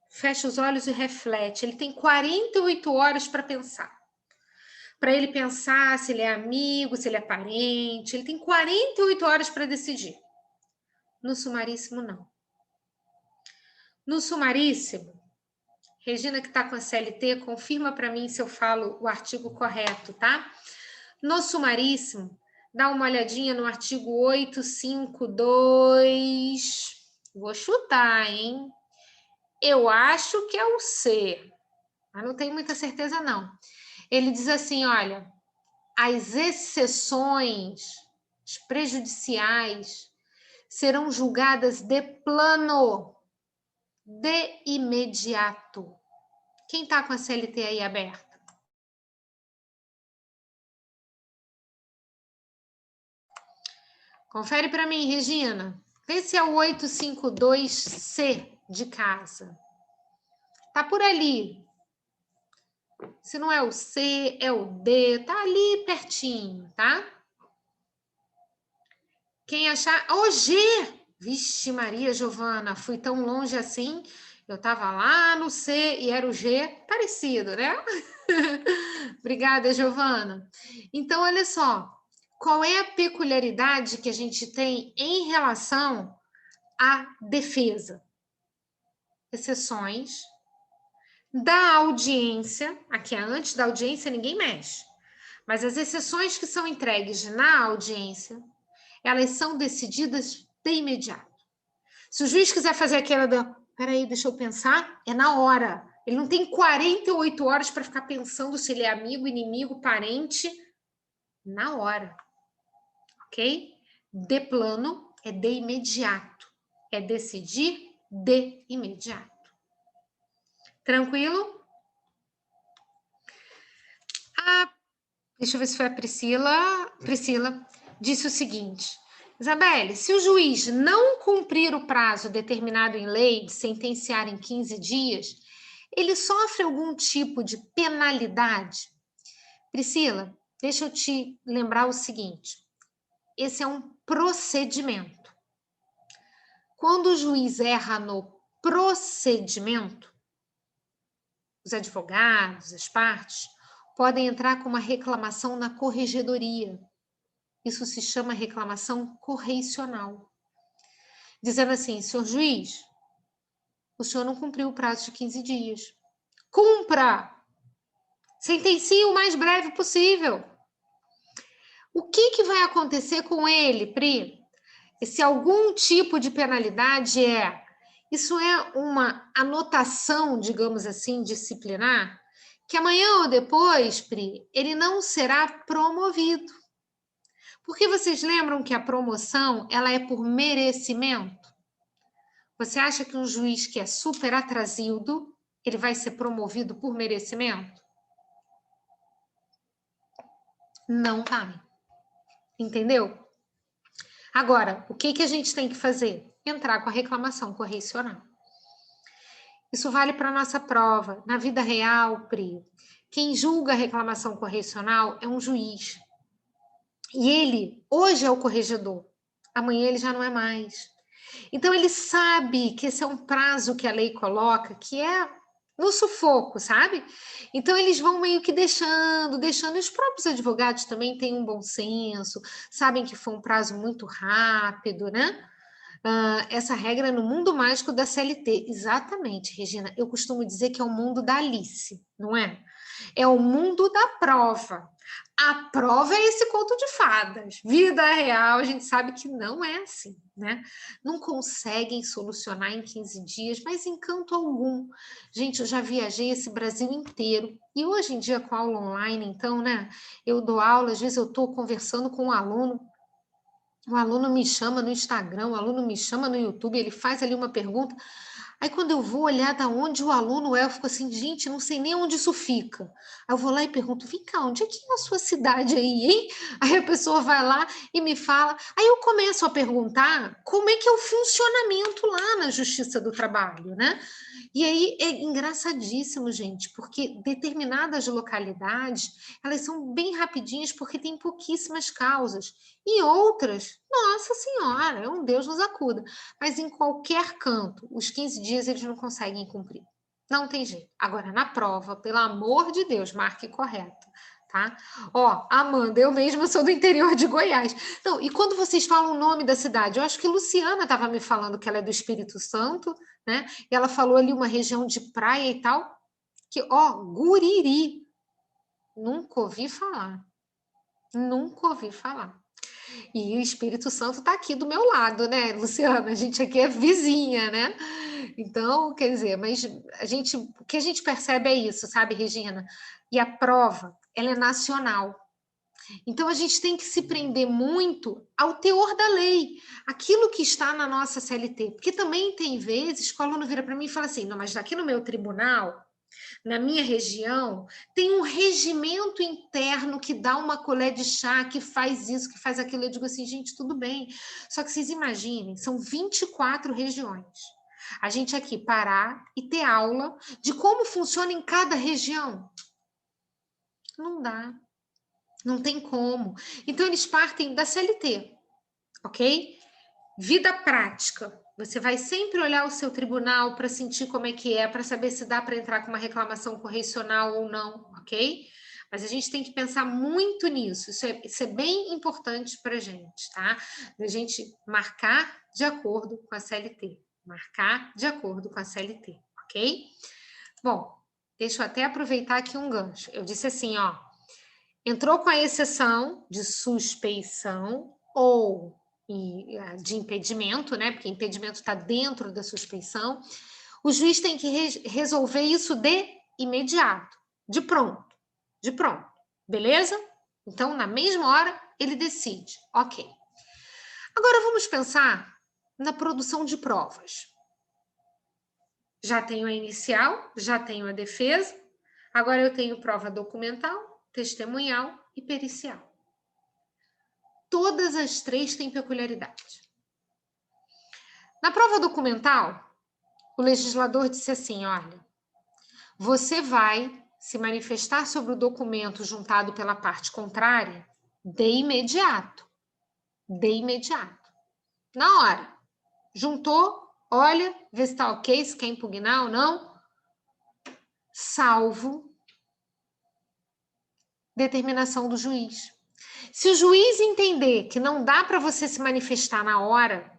fecha os olhos e reflete. Ele tem 48 horas para pensar. Para ele pensar se ele é amigo, se ele é parente. Ele tem 48 horas para decidir. No sumaríssimo, não. No sumaríssimo, Regina que está com a CLT, confirma para mim se eu falo o artigo correto, tá? No sumaríssimo, dá uma olhadinha no artigo 852. Vou chutar, hein? Eu acho que é o C, mas não tenho muita certeza, não. Ele diz assim, olha, as exceções prejudiciais serão julgadas de plano, de imediato. Quem está com a CLT aí aberta? Confere para mim, Regina. Vê se é o 852C de casa. Tá por ali. Se não é o C, é o D. Tá ali pertinho, tá? Quem achar... O G! Vixe Maria, Giovana, fui tão longe assim. Eu tava lá no C e era o G. Parecido, né? Obrigada, Giovana. Então, olha só. qual é a peculiaridade que a gente tem em relação à defesa? Exceções da audiência, aqui antes da audiência ninguém mexe, mas as exceções que são entregues na audiência, elas são decididas de imediato. Se o juiz quiser fazer aquela peraí, deixa eu pensar, é na hora. Ele não tem 48 horas para ficar pensando se ele é amigo, inimigo, parente, na hora. Ok? De plano é de imediato. É decidir de imediato. Tranquilo? Deixa eu ver se foi a Priscila. Priscila disse o seguinte: Isabelle, se o juiz não cumprir o prazo determinado em lei de sentenciar em 15 dias, ele sofre algum tipo de penalidade? Priscila, deixa eu te lembrar o seguinte: esse é um procedimento. Quando o juiz erra no procedimento, os advogados, as partes, podem entrar com uma reclamação na corregedoria. Isso se chama reclamação correicional. Dizendo assim, senhor juiz, o senhor não cumpriu o prazo de 15 dias. Cumpra! Sentencie o mais breve possível. O que vai acontecer com ele, Pri? Se algum tipo de penalidade isso é uma anotação, digamos assim, disciplinar, que amanhã ou depois, Pri, ele não será promovido. Porque vocês lembram que a promoção, ela é por merecimento? Você acha que um juiz que é super atrasildo, ele vai ser promovido por merecimento? Não vai. Entendeu? Agora, o que a gente tem que fazer? Entrar com a reclamação correicional. Isso vale para a nossa prova. Na vida real, Pri, quem julga a reclamação correicional é um juiz. E ele, hoje, é o corregedor. Amanhã ele já não é mais. Então, ele sabe que esse é um prazo que a lei coloca, que é no sufoco, sabe? Então, eles vão meio que deixando. E os próprios advogados também têm um bom senso, sabem que foi um prazo muito rápido, né? Essa regra é no mundo mágico da CLT. Exatamente, Regina. Eu costumo dizer que é o mundo da Alice, não é? É o mundo da prova. A prova é esse conto de fadas. Vida real, a gente sabe que não é assim, né? Não conseguem solucionar em 15 dias, mas em canto algum. Gente, eu já viajei esse Brasil inteiro. E hoje em dia, com aula online, então, né? Eu dou aula, às vezes eu estou conversando com um aluno. O aluno me chama no Instagram, o aluno me chama no YouTube, ele faz ali uma pergunta. Aí, quando eu vou olhar da onde o aluno é, eu fico assim, gente, não sei nem onde isso fica. Aí eu vou lá e pergunto, vem cá, onde é que é a sua cidade aí, hein? Aí a pessoa vai lá e me fala. Aí eu começo a perguntar como é que é o funcionamento lá na Justiça do Trabalho, né? E aí é engraçadíssimo, gente, porque determinadas localidades, elas são bem rapidinhas porque tem pouquíssimas causas. E outras, nossa senhora, é um Deus nos acuda. Mas em qualquer canto, os 15 dias eles não conseguem cumprir. Não tem jeito. Agora, na prova, pelo amor de Deus, marque correto, tá? Ó, Amanda, eu mesma sou do interior de Goiás. Não, e quando vocês falam o nome da cidade, eu acho que Luciana estava me falando que ela é do Espírito Santo, né? E ela falou ali uma região de praia e tal, que, ó, Guriri. Nunca ouvi falar. Nunca ouvi falar. E o Espírito Santo está aqui do meu lado, né, Luciana? A gente aqui é vizinha, né? Então, quer dizer, mas o que a gente percebe é isso, sabe, Regina? E a prova, ela é nacional. Então, a gente tem que se prender muito ao teor da lei, aquilo que está na nossa CLT. Porque também tem vezes que o aluno vira para mim e fala assim, não, mas aqui no meu tribunal, na minha região, tem um regimento interno que dá uma colher de chá, que faz isso, que faz aquilo. Eu digo assim, gente, tudo bem. Só que vocês imaginem, são 24 regiões. A gente aqui parar e ter aula de como funciona em cada região. Não dá. Não tem como. Então, eles partem da CLT, ok? Vida prática. Você vai sempre olhar o seu tribunal para sentir como é que é, para saber se dá para entrar com uma reclamação correcional ou não, ok? Mas a gente tem que pensar muito nisso. Isso é bem importante para a gente, tá? A gente marcar de acordo com a CLT. Marcar de acordo com a CLT, ok? Bom, deixa eu até aproveitar aqui um gancho. Eu disse assim, ó. Entrou com a exceção de suspeição ou de impedimento, né? Porque impedimento está dentro da suspeição. O juiz tem que resolver isso de imediato, de pronto, beleza? Então, na mesma hora, ele decide. Ok. Agora vamos pensar na produção de provas. Já tenho a inicial, já tenho a defesa, agora eu tenho prova documental, testemunhal e pericial. Todas as três têm peculiaridade. Na prova documental, o legislador disse assim, olha, você vai se manifestar sobre o documento juntado pela parte contrária de imediato. De imediato. Na hora. Juntou, olha, vê se está ok, se quer impugnar ou não. Salvo determinação do juiz. Se o juiz entender que não dá para você se manifestar na hora,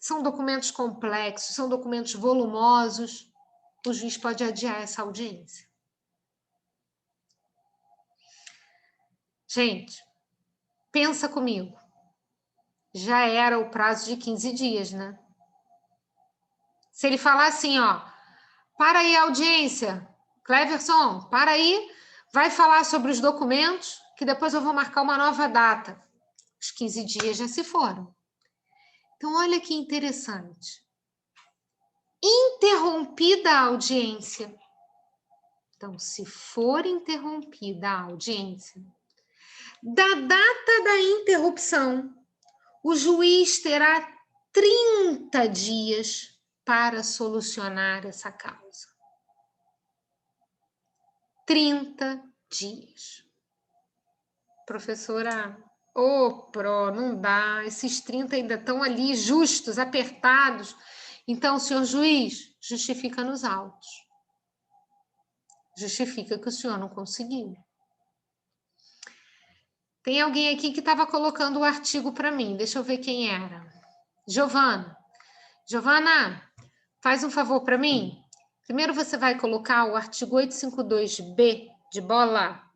são documentos complexos, são documentos volumosos, o juiz pode adiar essa audiência. Gente, pensa comigo. Já era o prazo de 15 dias, né? Se ele falar assim, ó, para aí a audiência, Cleverson, para aí, vai falar sobre os documentos, que depois eu vou marcar uma nova data. Os 15 dias já se foram. Então, olha que interessante. Interrompida a audiência. Então, se for interrompida a audiência, da data da interrupção, o juiz terá 30 dias para solucionar essa causa. 30 dias. Professora, não dá, esses 30 ainda estão ali justos, apertados. Então, senhor juiz, justifica nos autos. Justifica que o senhor não conseguiu. Tem alguém aqui que estava colocando o artigo para mim. Deixa eu ver quem era. Giovana. Giovana, faz um favor para mim. Primeiro você vai colocar o artigo 852B de bola,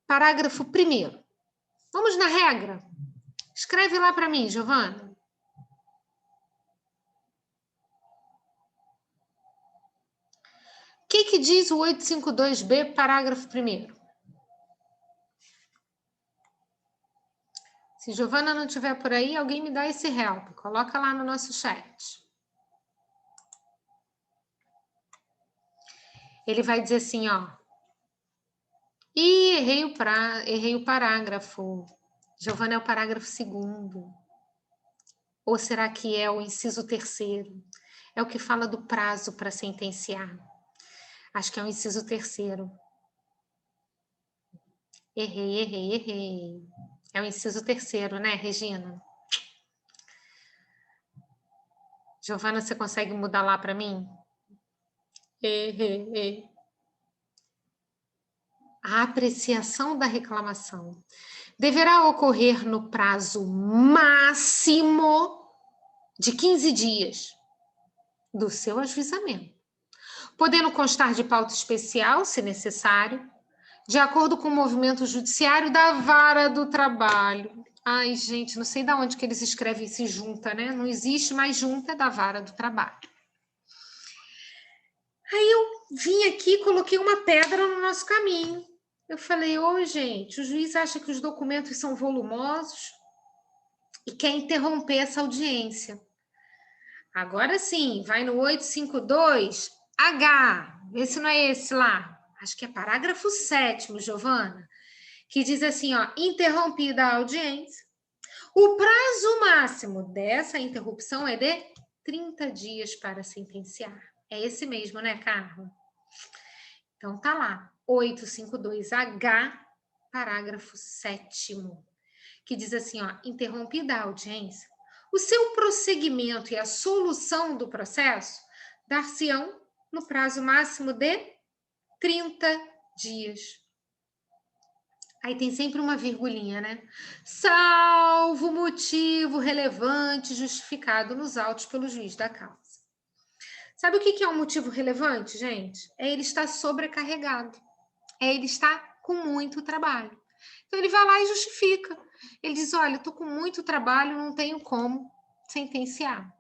parágrafo 1º. Vamos na regra. Escreve lá para mim, Giovana. O que diz o 852B, parágrafo 1º? Se Giovana não estiver por aí, alguém me dá esse help. Coloca lá no nosso chat. Ele vai dizer assim, ó. Ih, errei o parágrafo. Giovana, é o parágrafo 2º. Ou será que é o inciso 3º? É o que fala do prazo para sentenciar. Acho que é o inciso 3º. Errei. É o inciso 3º, né, Regina? Giovana, você consegue mudar lá para mim? Errei. A apreciação da reclamação deverá ocorrer no prazo máximo de 15 dias do seu ajuizamento, podendo constar de pauta especial, se necessário, de acordo com o movimento judiciário da vara do trabalho. Ai, gente, não sei de onde que eles escrevem esse junta, né? Não existe mais junta, é da vara do trabalho. Aí eu vim aqui e coloquei uma pedra no nosso caminho. Eu falei, gente, o juiz acha que os documentos são volumosos e quer interromper essa audiência. Agora sim, vai no 852H, vê se não é esse lá. Acho que é parágrafo 7º, Giovana, que diz assim, ó, interrompida a audiência, o prazo máximo dessa interrupção é de 30 dias para sentenciar. É esse mesmo, né, Carla? Então, tá lá, 852H, parágrafo 7º, que diz assim, ó, interrompida a audiência, O seu prosseguimento e a solução do processo dar-se-ão no prazo máximo de 30 dias. Aí tem sempre uma virgulinha, né? Salvo motivo relevante justificado nos autos pelo juiz da causa. Sabe o que é um motivo relevante, gente? É ele estar sobrecarregado. É ele estar com muito trabalho. Então ele vai lá e justifica. Ele diz, olha, estou com muito trabalho, não tenho como sentenciar.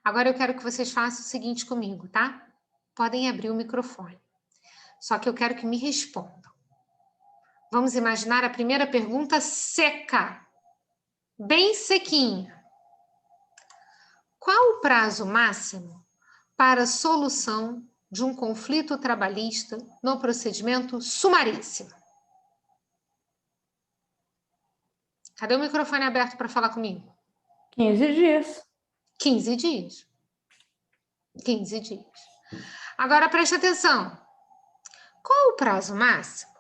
Agora eu quero que vocês façam o seguinte comigo, tá? Podem abrir o microfone. Só que eu quero que me respondam. Vamos imaginar a primeira pergunta seca, bem sequinha. Qual o prazo máximo para a solução de um conflito trabalhista no procedimento sumaríssimo? Cadê o microfone aberto para falar comigo? 15 dias. 15 dias. 15 dias. Agora preste atenção. Qual o prazo máximo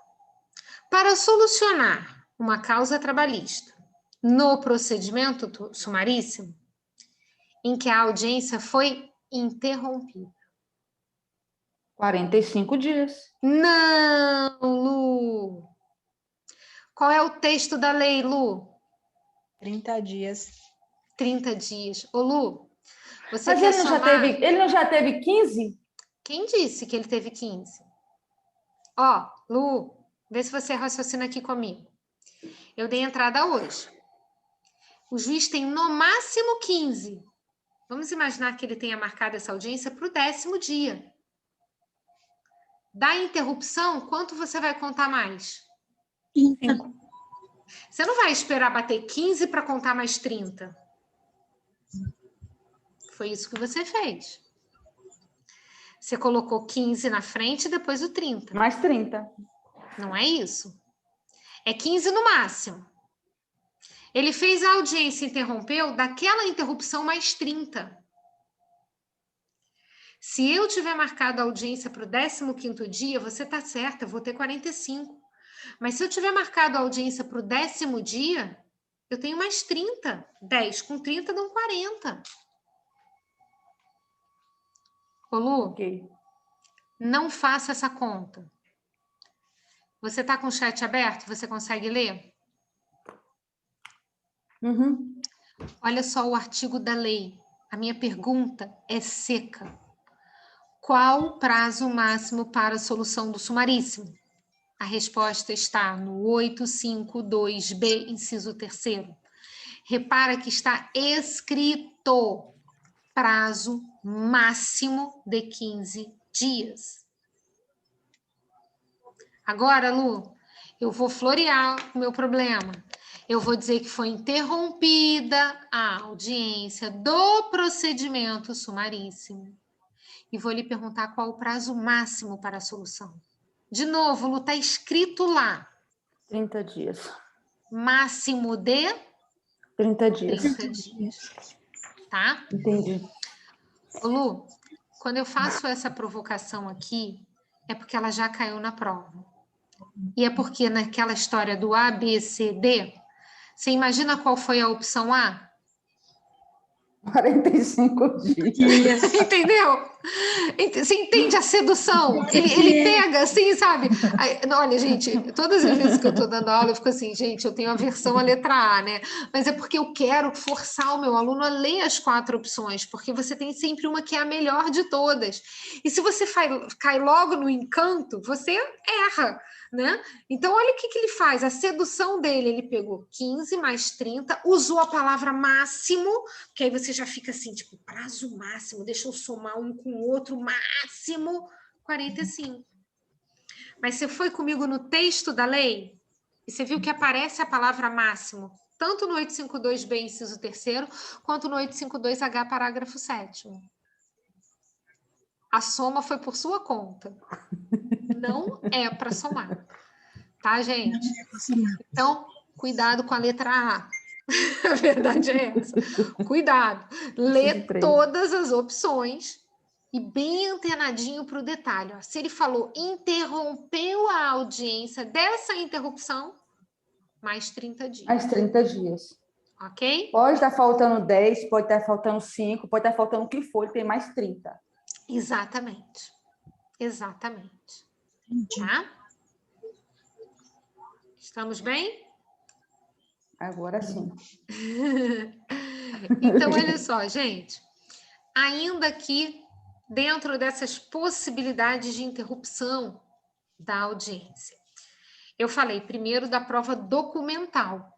para solucionar uma causa trabalhista no procedimento sumaríssimo em que a audiência foi interrompida? 45 dias. Não, Lu! Qual é o texto da lei, Lu? 30 dias. 30 dias. Ô, Lu, você Mas quer ele não, somar? ele não já teve 15? Quem disse que ele teve 15? Ó, Lu, vê se você raciocina aqui comigo. Eu dei entrada hoje. O juiz tem no máximo 15. Vamos imaginar que ele tenha marcado essa audiência para o 10º dia. Da interrupção, quanto você vai contar mais? 5. Você não vai esperar bater 15 para contar mais 30. Foi isso que você fez. Você colocou 15 na frente e depois o 30. Mais 30. Não é isso. É 15 no máximo. Ele fez a audiência e interrompeu, daquela interrupção mais 30. Se eu tiver marcado a audiência para o 15º dia, você está certa, eu vou ter 45. Mas se eu tiver marcado a audiência para o 10º dia, eu tenho mais 30. 10 com 30 dão 40. Ô, Lu, Ok. não faça essa conta. Você está com o chat aberto? Você consegue ler? Uhum. Olha só o artigo da lei. A minha pergunta é seca. Qual o prazo máximo para a solução do sumaríssimo? A resposta está no 852B, inciso 3º. Repara que está escrito prazo máximo de 15 dias. Agora, Lu, eu vou florear o meu problema. Eu vou dizer que foi interrompida a audiência do procedimento sumaríssimo. E vou lhe perguntar qual o prazo máximo para a solução. De novo, Lu, está escrito lá. 30 dias. Máximo de 30 dias. 30 dias. Tá? Entendi. Ô, Lu, quando eu faço essa provocação aqui, é porque ela já caiu na prova. E é porque naquela história do A, B, C, D, você imagina qual foi a opção A? 45 dias. Entendeu? Você entende a sedução? Ele pega assim, sabe? Aí, olha, gente, todas as vezes que eu tô dando aula, eu fico assim, gente, eu tenho aversão à letra A, né? Mas é porque eu quero forçar o meu aluno a ler as 4 opções, porque você tem sempre uma que é a melhor de todas. E se você cai logo no encanto, você erra, né? Então, olha o que ele faz. A sedução dele, ele pegou 15 mais 30, usou a palavra máximo, que aí você já fica assim, tipo, prazo máximo, deixa eu somar um com o outro, máximo 45. Mas você foi comigo no texto da lei e você viu que aparece a palavra máximo, tanto no 852B, inciso 3º, quanto no 852H, parágrafo 7º. A soma foi por sua conta. Não é para somar. Tá, gente? Então, cuidado com a letra A. A verdade é essa. Cuidado. Lê todas as opções e bem antenadinho para o detalhe. Ó. Se ele falou interrompeu a audiência dessa interrupção, mais 30 dias. Mais 30 dias. ok? Pode estar faltando 10, pode estar faltando 5, pode estar faltando o que for, ele tem mais 30. Exatamente. Exatamente. Entendi. Tá? Estamos bem? Agora sim. Então, olha só, gente. Ainda aqui, dentro dessas possibilidades de interrupção da audiência, eu falei primeiro da prova documental.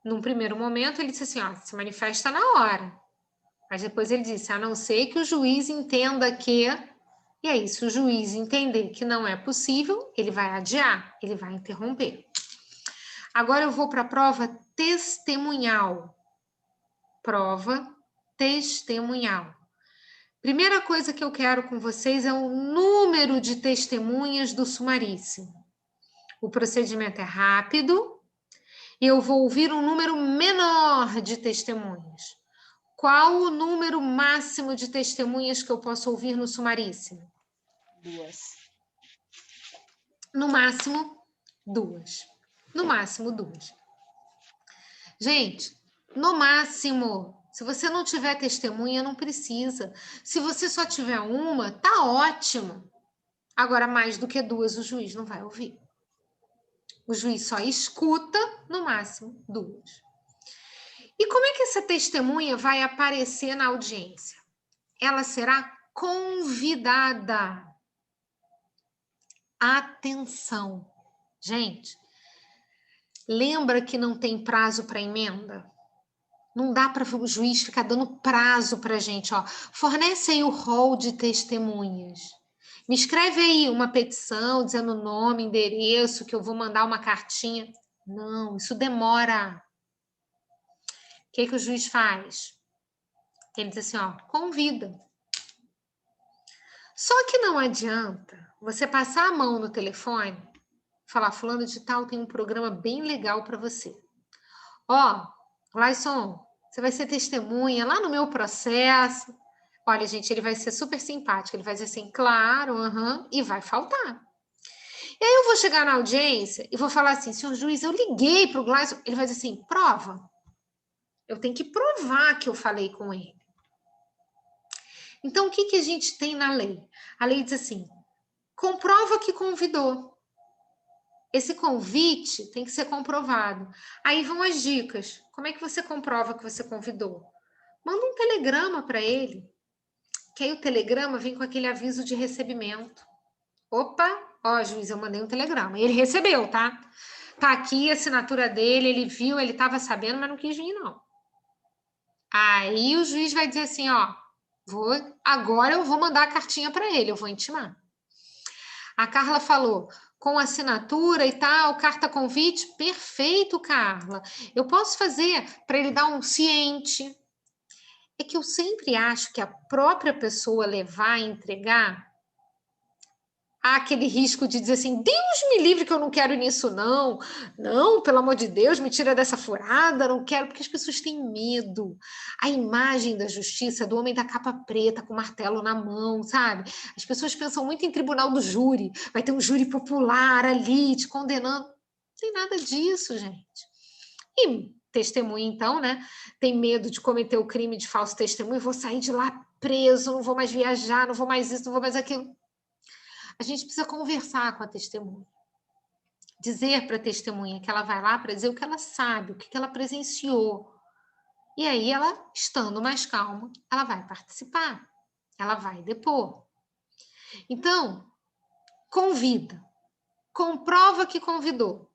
Num primeiro momento, ele disse assim, ó, se manifesta na hora. Mas depois ele disse, a não ser que o juiz entenda que... E aí, se o juiz entender que não é possível, ele vai adiar, ele vai interromper. Agora eu vou para a prova testemunhal. Prova testemunhal. Primeira coisa que eu quero com vocês é o número de testemunhas do sumaríssimo. O procedimento é rápido e eu vou ouvir um número menor de testemunhas. Qual o número máximo de testemunhas que eu posso ouvir no sumaríssimo? 2. No máximo, 2. No máximo, 2. Gente, no máximo, se você não tiver testemunha, não precisa. Se você só tiver uma, tá ótimo. Agora, mais do que 2, o juiz não vai ouvir. O juiz só escuta, no máximo, 2. E como é que essa testemunha vai aparecer na audiência? Ela será convidada. Atenção. Gente, lembra que não tem prazo para emenda? Não dá para o juiz ficar dando prazo para a gente, ó. Fornece aí o rol de testemunhas. Me escreve aí uma petição dizendo nome, endereço, que eu vou mandar uma cartinha. Não, isso demora. O que o juiz faz? Ele diz assim, ó, convida. Só que não adianta você passar a mão no telefone, falar, fulano de tal tem um programa bem legal para você. Ó, Laison, você vai ser testemunha lá no meu processo. Olha, gente, ele vai ser super simpático. Ele vai dizer assim, claro, e vai faltar. E aí eu vou chegar na audiência e vou falar assim, senhor juiz, eu liguei para o Gleison. Ele vai dizer assim, prova. Eu tenho que provar que eu falei com ele. Então, o que a gente tem na lei? A lei diz assim, comprova que convidou. Esse convite tem que ser comprovado. Aí vão as dicas. Como é que você comprova que você convidou? Manda um telegrama para ele, que aí o telegrama vem com aquele aviso de recebimento. Opa, ó, juiz, eu mandei um telegrama. E ele recebeu, tá? Tá aqui a assinatura dele, ele viu, ele estava sabendo, mas não quis vir, não. Aí o juiz vai dizer assim, ó, agora eu vou mandar a cartinha para ele, eu vou intimar. A Carla falou, com assinatura e tal, carta convite, perfeito, Carla. Eu posso fazer para ele dar um ciente. É que eu sempre acho que a própria pessoa levar e entregar, há aquele risco de dizer assim, Deus me livre que eu não quero nisso, não. Não, pelo amor de Deus, me tira dessa furada, não quero, porque as pessoas têm medo. A imagem da justiça, do homem da capa preta, com o martelo na mão, sabe? As pessoas pensam muito em tribunal do júri, vai ter um júri popular ali, te condenando. Não tem nada disso, gente. E testemunha, então, né? Tem medo de cometer o crime de falso testemunho, vou sair de lá preso, não vou mais viajar, não vou mais isso, não vou mais aquilo. A gente precisa conversar com a testemunha. Dizer para a testemunha que ela vai lá para dizer o que ela sabe, o que ela presenciou. E aí ela, estando mais calma, ela vai participar. Ela vai depor. Então, convida. Comprova que convidou.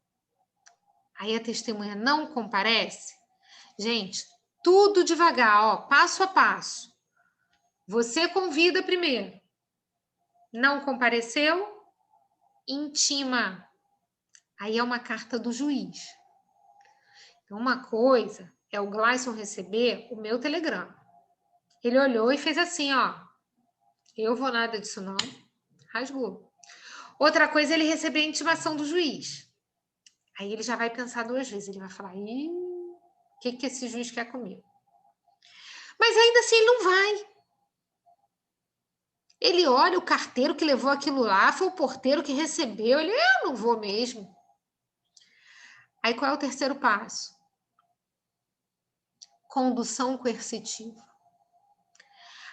Aí a testemunha não comparece. Gente, tudo devagar, ó, passo a passo. Você convida primeiro. Não compareceu? Intima. Aí é uma carta do juiz. Então, uma coisa é o Gleison receber o meu telegrama. Ele olhou e fez assim, ó. Eu vou nada disso não. Rasgou. Outra coisa é ele receber a intimação do juiz. Aí ele já vai pensar 2 vezes. Ele vai falar, ih, o que esse juiz quer comigo? Mas ainda assim ele não vai. Ele olha o carteiro que levou aquilo lá, foi o porteiro que recebeu. Ele, eu não vou mesmo. Aí qual é o terceiro passo? condução coercitiva.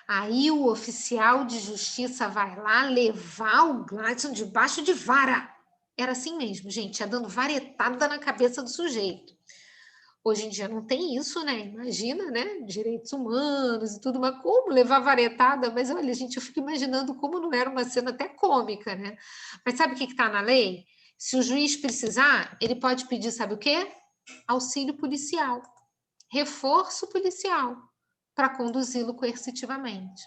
Aí o oficial de justiça vai lá levar o Gladson debaixo de vara. Era assim mesmo, gente, ia dando varetada na cabeça do sujeito. Hoje em dia não tem isso, né? Imagina, né? Direitos humanos e tudo, mas como levar varetada? Mas olha, gente, eu fico imaginando como não era uma cena até cômica, né? Mas sabe o que está na lei? Se o juiz precisar, ele pode pedir, sabe o quê? Auxílio policial, reforço policial, para conduzi-lo coercitivamente.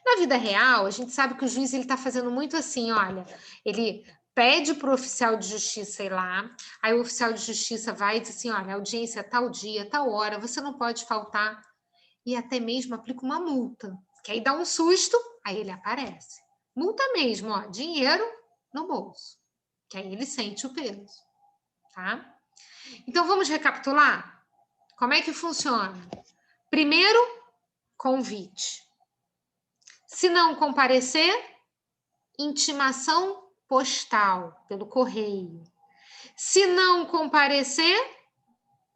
Na vida real, a gente sabe que o juiz está fazendo muito assim, olha, ele pede para o oficial de justiça ir lá, aí o oficial de justiça vai e diz assim, olha, a audiência é tal dia, tal hora, você não pode faltar, e até mesmo aplica uma multa, que aí dá um susto, aí ele aparece. Multa mesmo, ó, dinheiro no bolso, que aí ele sente o peso, tá? Então, vamos recapitular? Como é que funciona? Primeiro, convite. Se não comparecer, intimação postal, pelo correio. Se não comparecer,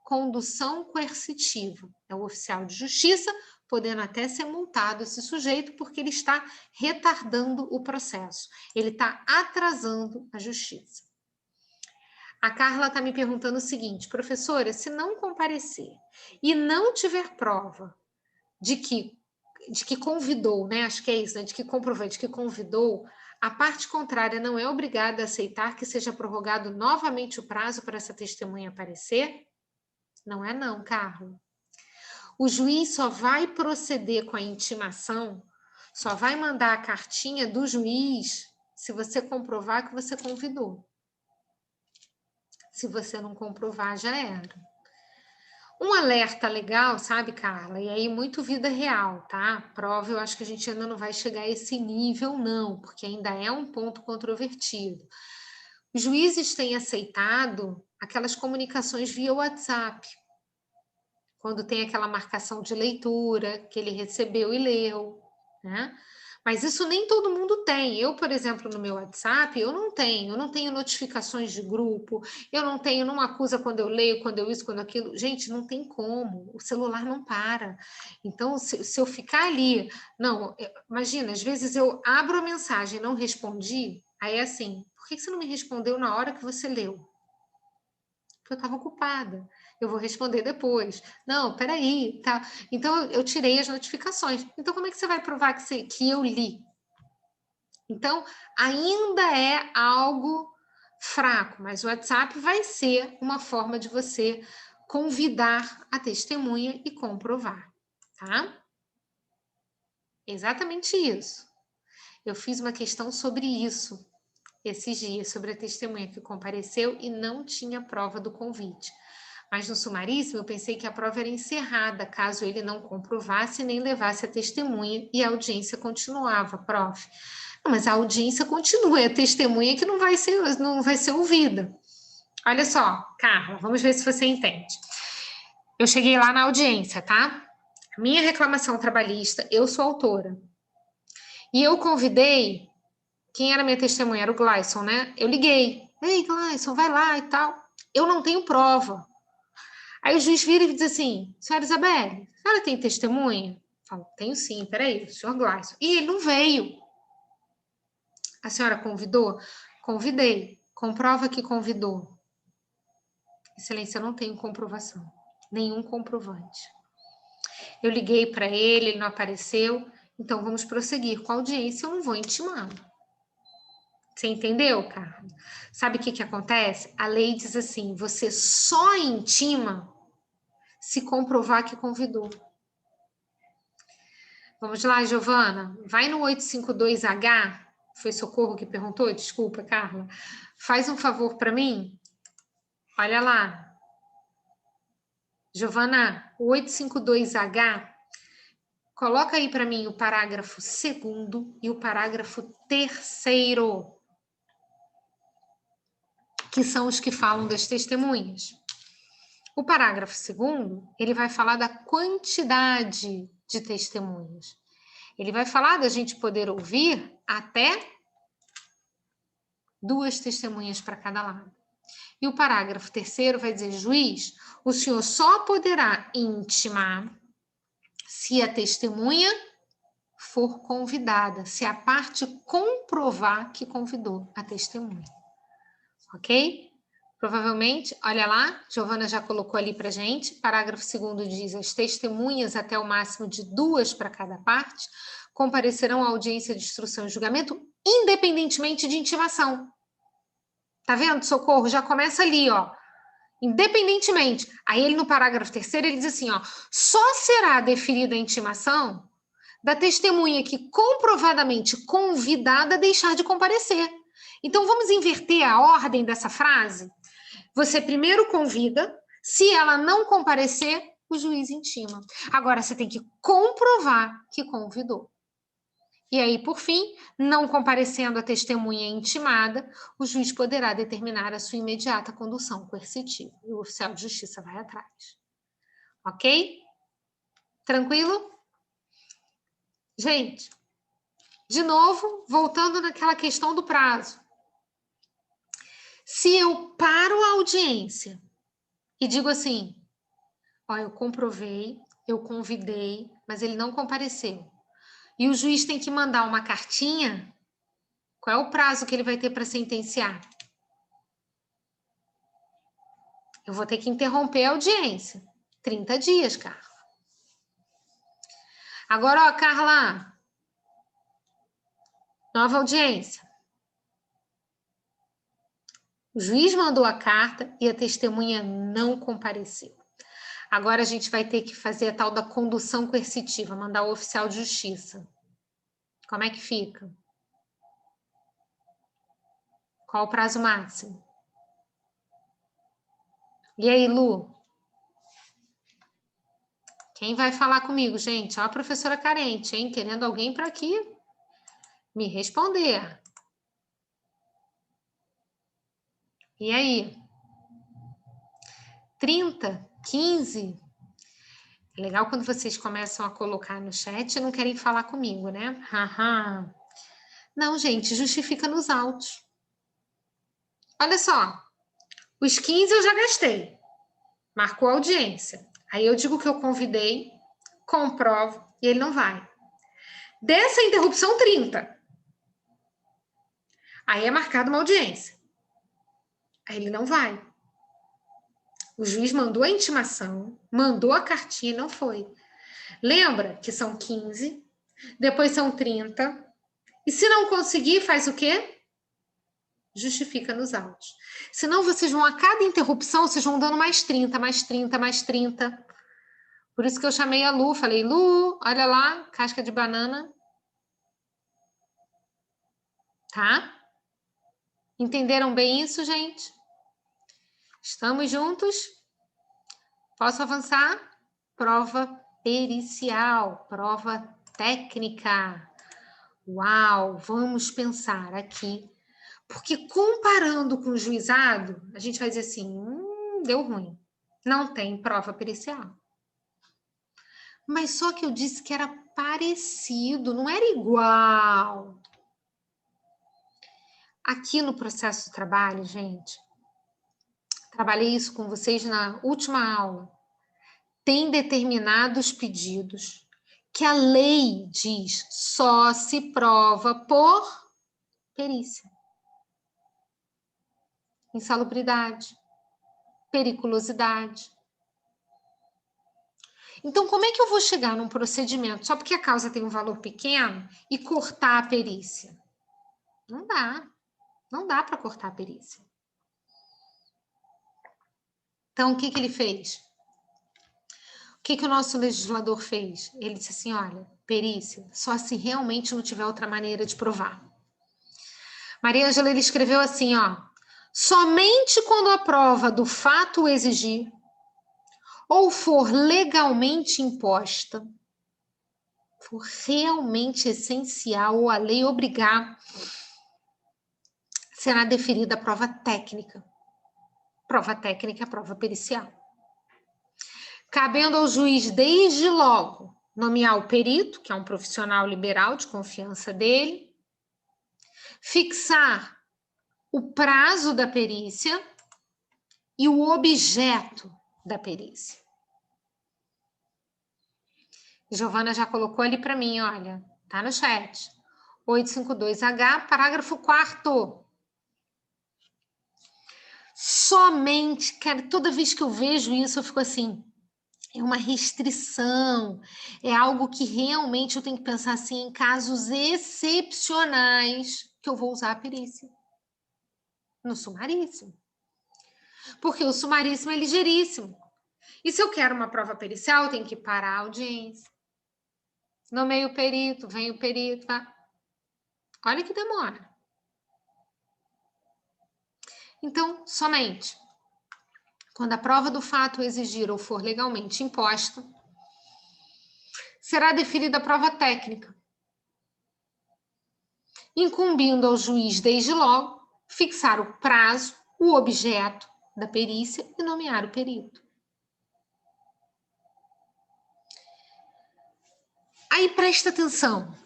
condução coercitiva. É o oficial de justiça, podendo até ser multado esse sujeito, porque ele está retardando o processo. Ele está atrasando a justiça. A Carla está me perguntando o seguinte, professora, se não comparecer e não tiver prova de que convidou, né? Acho que é isso, né? De que comprovou, de que convidou, a parte contrária não é obrigada a aceitar que seja prorrogado novamente o prazo para essa testemunha aparecer? Não é não, Carla. O juiz só vai proceder com a intimação, só vai mandar a cartinha do juiz se você comprovar que você convidou. Se você não comprovar, já era. Um alerta legal, sabe, Carla? E aí, muito vida real, tá? Prova, eu acho que a gente ainda não vai chegar a esse nível, não, porque ainda é um ponto controvertido. Os juízes têm aceitado aquelas comunicações via WhatsApp, quando tem aquela marcação de leitura que ele recebeu e leu, né? Mas isso nem todo mundo tem. Eu, por exemplo, no meu WhatsApp, eu não tenho notificações de grupo, eu não tenho, não acusa quando eu leio, quando eu isso, quando aquilo. Gente, não tem como, o celular não para. Então, se eu ficar ali, não, imagina, às vezes eu abro a mensagem e não respondi, aí é assim, por que você não me respondeu na hora que você leu? Porque eu estava ocupada. Eu vou responder depois. Não, peraí, tá? Então, eu tirei as notificações. Então, como é que você vai provar que eu li? Então, ainda é algo fraco, mas o WhatsApp vai ser uma forma de você convidar a testemunha e comprovar, tá? Exatamente isso. Eu fiz uma questão sobre isso esses dias, sobre a testemunha que compareceu e não tinha prova do convite. Mas no sumaríssimo eu pensei que a prova era encerrada, caso ele não comprovasse nem levasse a testemunha e a audiência continuava, prof. Não, mas a audiência continua, é a testemunha que não vai ser ouvida. Olha só, Carla, vamos ver se você entende. Eu cheguei lá na audiência, tá? Minha reclamação trabalhista, eu sou autora. E eu convidei, quem era minha testemunha? Era o Gladson, né? Eu liguei. Ei, Gladson, vai lá e tal. Eu não tenho prova. Aí o juiz vira e diz assim, senhora Isabelle, a senhora tem testemunha? Eu falo, tenho sim, peraí, o senhor Gladson. E ele não veio. A senhora convidou? Convidei. Comprova que convidou. Excelência, eu não tenho comprovação. Nenhum comprovante. Eu liguei para ele, ele não apareceu. Então, vamos prosseguir com a audiência, eu não vou intimá-lo. Você entendeu, Carlos? Sabe o que acontece? A lei diz assim, você só intima se comprovar que convidou. Vamos lá, Giovana. Vai no 852H. Foi Socorro que perguntou? Desculpa, Carla. Faz um favor para mim. Olha lá. Giovana, o 852H. Coloca aí para mim o parágrafo 2º e o parágrafo 3º, que são os que falam das testemunhas. O parágrafo 2º, ele vai falar da quantidade de testemunhas. Ele vai falar da gente poder ouvir até 2 testemunhas para cada lado. E o parágrafo 3º vai dizer, juiz, o senhor só poderá intimar se a testemunha for convidada, se a parte comprovar que convidou a testemunha. Ok? Provavelmente, olha lá, Giovana já colocou ali pra gente, parágrafo 2º diz, as testemunhas até o máximo de 2 para cada parte comparecerão à audiência de instrução e julgamento, independentemente de intimação. Tá vendo, Socorro? Já começa ali, ó. Independentemente. Aí ele no parágrafo 3º, ele diz assim, ó, só será deferida a intimação da testemunha que comprovadamente convidada a deixar de comparecer. Então, vamos inverter a ordem dessa frase? Você primeiro convida, se ela não comparecer, o juiz intima. Agora, você tem que comprovar que convidou. E aí, por fim, não comparecendo a testemunha intimada, o juiz poderá determinar a sua imediata condução coercitiva. E o oficial de justiça vai atrás. Ok? Tranquilo? Gente, de novo, voltando naquela questão do prazo. Se eu paro a audiência e digo assim, ó, eu comprovei, eu convidei, mas ele não compareceu. E o juiz tem que mandar uma cartinha, qual é o prazo que ele vai ter para sentenciar? Eu vou ter que interromper a audiência. 30 dias, Carla. Agora, ó, Carla, nova audiência. O juiz mandou a carta e a testemunha não compareceu. Agora a gente vai ter que fazer a tal da condução coercitiva, mandar o oficial de justiça. Como é que fica? Qual o prazo máximo? E aí, Lu? Quem vai falar comigo, gente? Ó, a professora carente, hein? Querendo alguém para aqui me responder. E aí? 30? 15? É legal quando vocês começam a colocar no chat e não querem falar comigo, né? Haha. Não, gente, justifica nos autos. Olha só, os 15 eu já gastei. Marcou a audiência. Aí eu digo que eu convidei, comprovo e ele não vai. Dessa interrupção, 30. Aí é marcada uma audiência. Aí ele não vai. O juiz mandou a intimação, mandou a cartinha e não foi. Lembra que são 15, depois são 30. E se não conseguir, faz o quê? Justifica nos autos. Senão vocês vão, a cada interrupção, vocês vão dando mais 30, mais 30, mais 30. Por isso que eu chamei a Lu, falei, Lu, olha lá, casca de banana. Tá? Entenderam bem isso, gente? Estamos juntos? Posso avançar? Prova pericial, prova técnica. Uau, vamos pensar aqui. Porque comparando com o juizado, a gente vai dizer assim, deu ruim. Não tem prova pericial. Mas só que eu disse que era parecido, não era igual. Aqui no processo de trabalho, gente, trabalhei isso com vocês na última aula. Tem determinados pedidos que a lei diz só se prova por perícia. Insalubridade, periculosidade. Então, como é que eu vou chegar num procedimento só porque a causa tem um valor pequeno e cortar a perícia? Não dá. Não dá para cortar a perícia. Então, o que ele fez? O que o nosso legislador fez? Ele disse assim, olha, perícia, só se realmente não tiver outra maneira de provar. Maria Ângela, ele escreveu assim, ó, somente quando a prova do fato o exigir ou for legalmente imposta, for realmente essencial ou a lei obrigar, será deferida a prova técnica. Prova técnica é a prova pericial. Cabendo ao juiz, desde logo, nomear o perito, que é um profissional liberal de confiança dele, fixar o prazo da perícia, e o objeto da perícia. Giovana já colocou ali para mim, olha, tá no chat. 852H, parágrafo 4º. Somente, cara, toda vez que eu vejo isso, eu fico assim, é uma restrição, é algo que realmente eu tenho que pensar assim, em casos excepcionais, que eu vou usar a perícia. No sumaríssimo. Porque o sumaríssimo é ligeiríssimo. E se eu quero uma prova pericial, eu tenho que parar a audiência. Nomeio o perito, vem o perito, tá? Olha que demora. Então, somente quando a prova do fato exigir ou for legalmente imposta, será deferida a prova técnica, incumbindo ao juiz, desde logo, fixar o prazo, o objeto da perícia e nomear o perito. Aí presta atenção,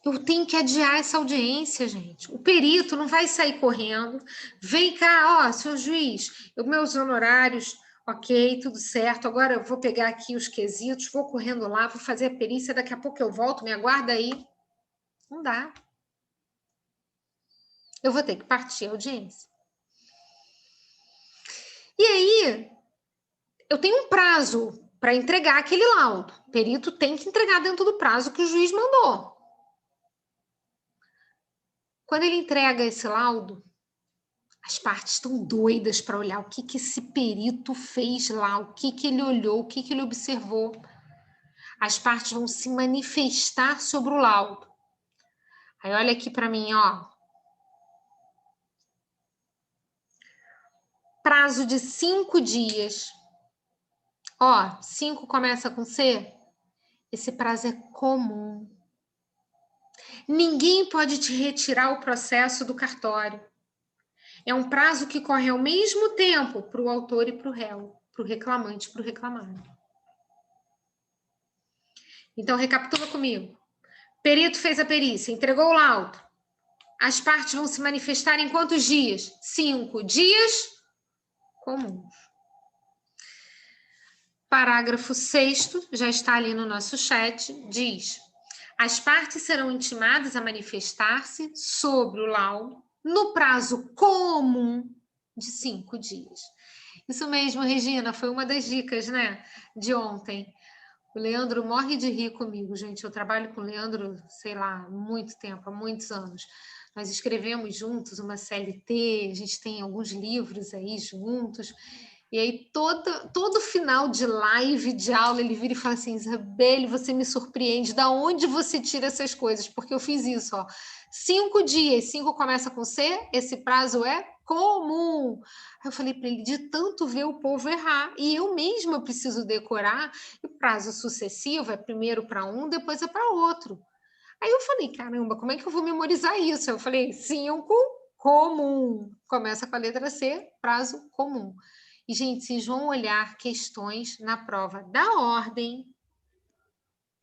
eu tenho que adiar essa audiência, gente. O perito não vai sair correndo. Vem cá, ó, senhor juiz, meus honorários, ok, tudo certo. Agora eu vou pegar aqui os quesitos, vou correndo lá, vou fazer a perícia, daqui a pouco eu volto, me aguarda aí. Não dá. Eu vou ter que partir a audiência. E aí, eu tenho um prazo para entregar aquele laudo. O perito tem que entregar dentro do prazo que o juiz mandou. Quando ele entrega esse laudo, as partes estão doidas para olhar o que esse perito fez lá, o que ele olhou, o que ele observou. As partes vão se manifestar sobre o laudo. Aí olha aqui para mim, ó. Prazo de 5 dias. Ó, 5 começa com C. Esse prazo é comum. Ninguém pode te retirar o processo do cartório. É um prazo que corre ao mesmo tempo para o autor e para o réu, para o reclamante e para o reclamado. Então, recapitula comigo. Perito fez a perícia, entregou o laudo. As partes vão se manifestar em quantos dias? 5 dias comuns. Parágrafo 6º, já está ali no nosso chat, diz: as partes serão intimadas a manifestar-se sobre o laudo no prazo comum de 5 dias. Isso mesmo, Regina, foi uma das dicas, né, de ontem. O Leandro morre de rir comigo, gente. Eu trabalho com o Leandro, sei lá, há muito tempo, há muitos anos. Nós escrevemos juntos uma CLT, a gente tem alguns livros aí juntos. E aí, todo final de live, de aula, ele vira e fala assim: Isabelle, você me surpreende. Da onde você tira essas coisas? Porque eu fiz isso, ó. 5 dias, 5 começa com C, esse prazo é comum. Aí eu falei para ele: de tanto ver o povo errar. E eu mesma preciso decorar. E prazo sucessivo é primeiro para um, depois é para outro. Aí eu falei: caramba, como é que eu vou memorizar isso? Eu falei: 5 comum. Começa com a letra C, prazo comum. E, gente, vocês vão olhar questões na prova da ordem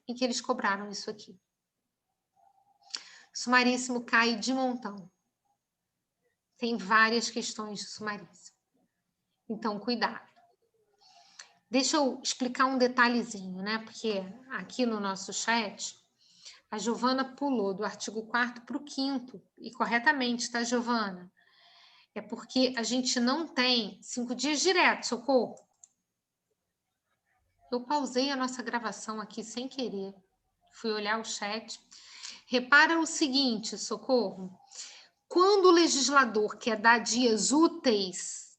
em que eles cobraram isso aqui. Sumaríssimo cai de montão. Tem várias questões de sumaríssimo. Então, cuidado. Deixa eu explicar um detalhezinho, né? Porque aqui no nosso chat, a Giovana pulou do artigo 4º para o 5º. E corretamente, tá, Giovana? É porque a gente não tem 5 dias direto, Socorro. Eu pausei a nossa gravação aqui sem querer. Fui olhar o chat. Repara o seguinte, Socorro. Quando o legislador quer dar dias úteis,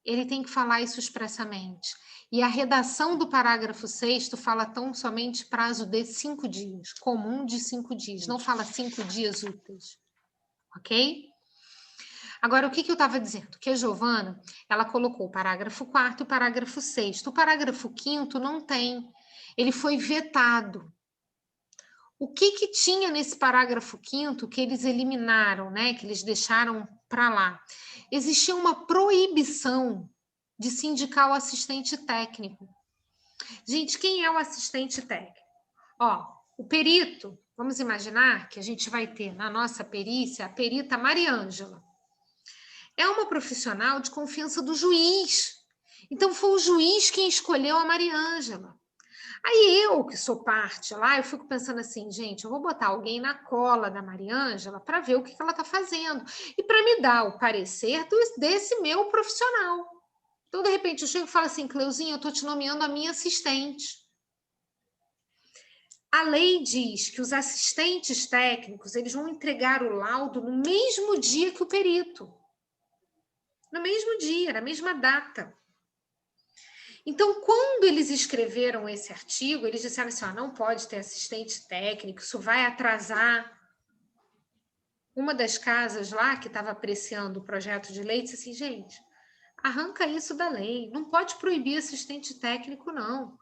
ele tem que falar isso expressamente. E a redação do parágrafo 6º fala tão somente prazo de 5 dias, comum de 5 dias. Não fala 5 dias úteis. Ok? Agora, o que eu estava dizendo? Que a Giovana, ela colocou o parágrafo 4º e o parágrafo 6º. O parágrafo 5º não tem. Ele foi vetado. O que tinha nesse parágrafo 5º que eles eliminaram, né? Que eles deixaram para lá? Existia uma proibição de se indicar o assistente técnico. Gente, quem é o assistente técnico? Ó, o perito, vamos imaginar que a gente vai ter na nossa perícia a perita Mariângela. É uma profissional de confiança do juiz. Então, foi o juiz quem escolheu a Mariângela. Aí eu, que sou parte lá, eu fico pensando assim, gente, eu vou botar alguém na cola da Mariângela para ver o que ela está fazendo e para me dar o parecer desse meu profissional. Então, de repente, eu chego e falo assim, Cleuzinha, eu estou te nomeando a minha assistente. A lei diz que os assistentes técnicos, eles vão entregar o laudo no mesmo dia que o perito. No mesmo dia, na mesma data. Então, quando eles escreveram esse artigo, eles disseram assim, não pode ter assistente técnico, isso vai atrasar. Uma das casas lá, que estava apreciando o projeto de lei, disse assim, gente, arranca isso da lei, não pode proibir assistente técnico, não.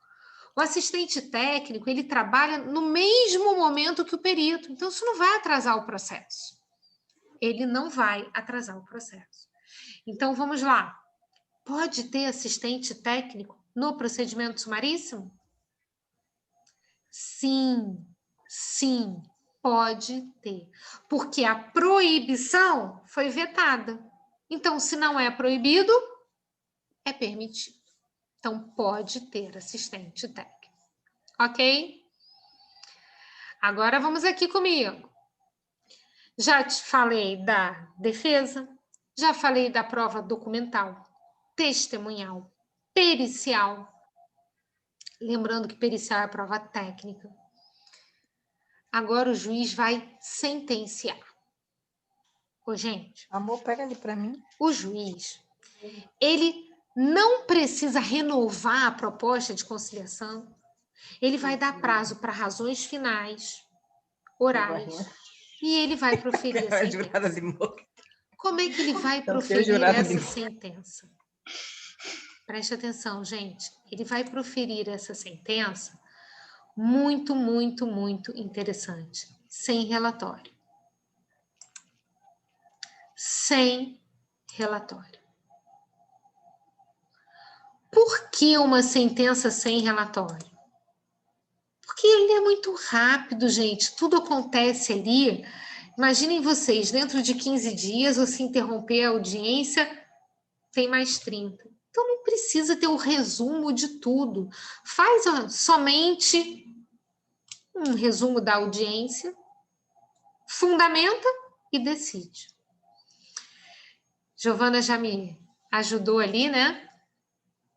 O assistente técnico, ele trabalha no mesmo momento que o perito, então isso não vai atrasar o processo. Ele não vai atrasar o processo. Então, vamos lá. Pode ter assistente técnico no procedimento sumaríssimo? Sim, sim, pode ter. Porque a proibição foi vetada. Então, se não é proibido, é permitido. Então, pode ter assistente técnico. Ok? Agora vamos aqui comigo. Já te falei da defesa, já falei da prova documental, testemunhal, pericial. Lembrando que pericial é prova técnica. Agora o juiz vai sentenciar. Ô, gente. Amor, pega ali para mim. O juiz, ele não precisa renovar a proposta de conciliação. Ele vai dar prazo para razões finais, orais, e ele vai proferir a sentença. Como é que ele vai proferir essa sentença? Preste atenção, gente. Ele vai proferir essa sentença muito, muito, muito interessante. Sem relatório. Sem relatório. Por que uma sentença sem relatório? Porque ele é muito rápido, gente. Tudo acontece ali. Imaginem vocês, dentro de 15 dias, você interromper a audiência, tem mais 30. Então, não precisa ter o resumo de tudo. Faz somente um resumo da audiência, fundamenta e decide. Giovana já me ajudou ali, né?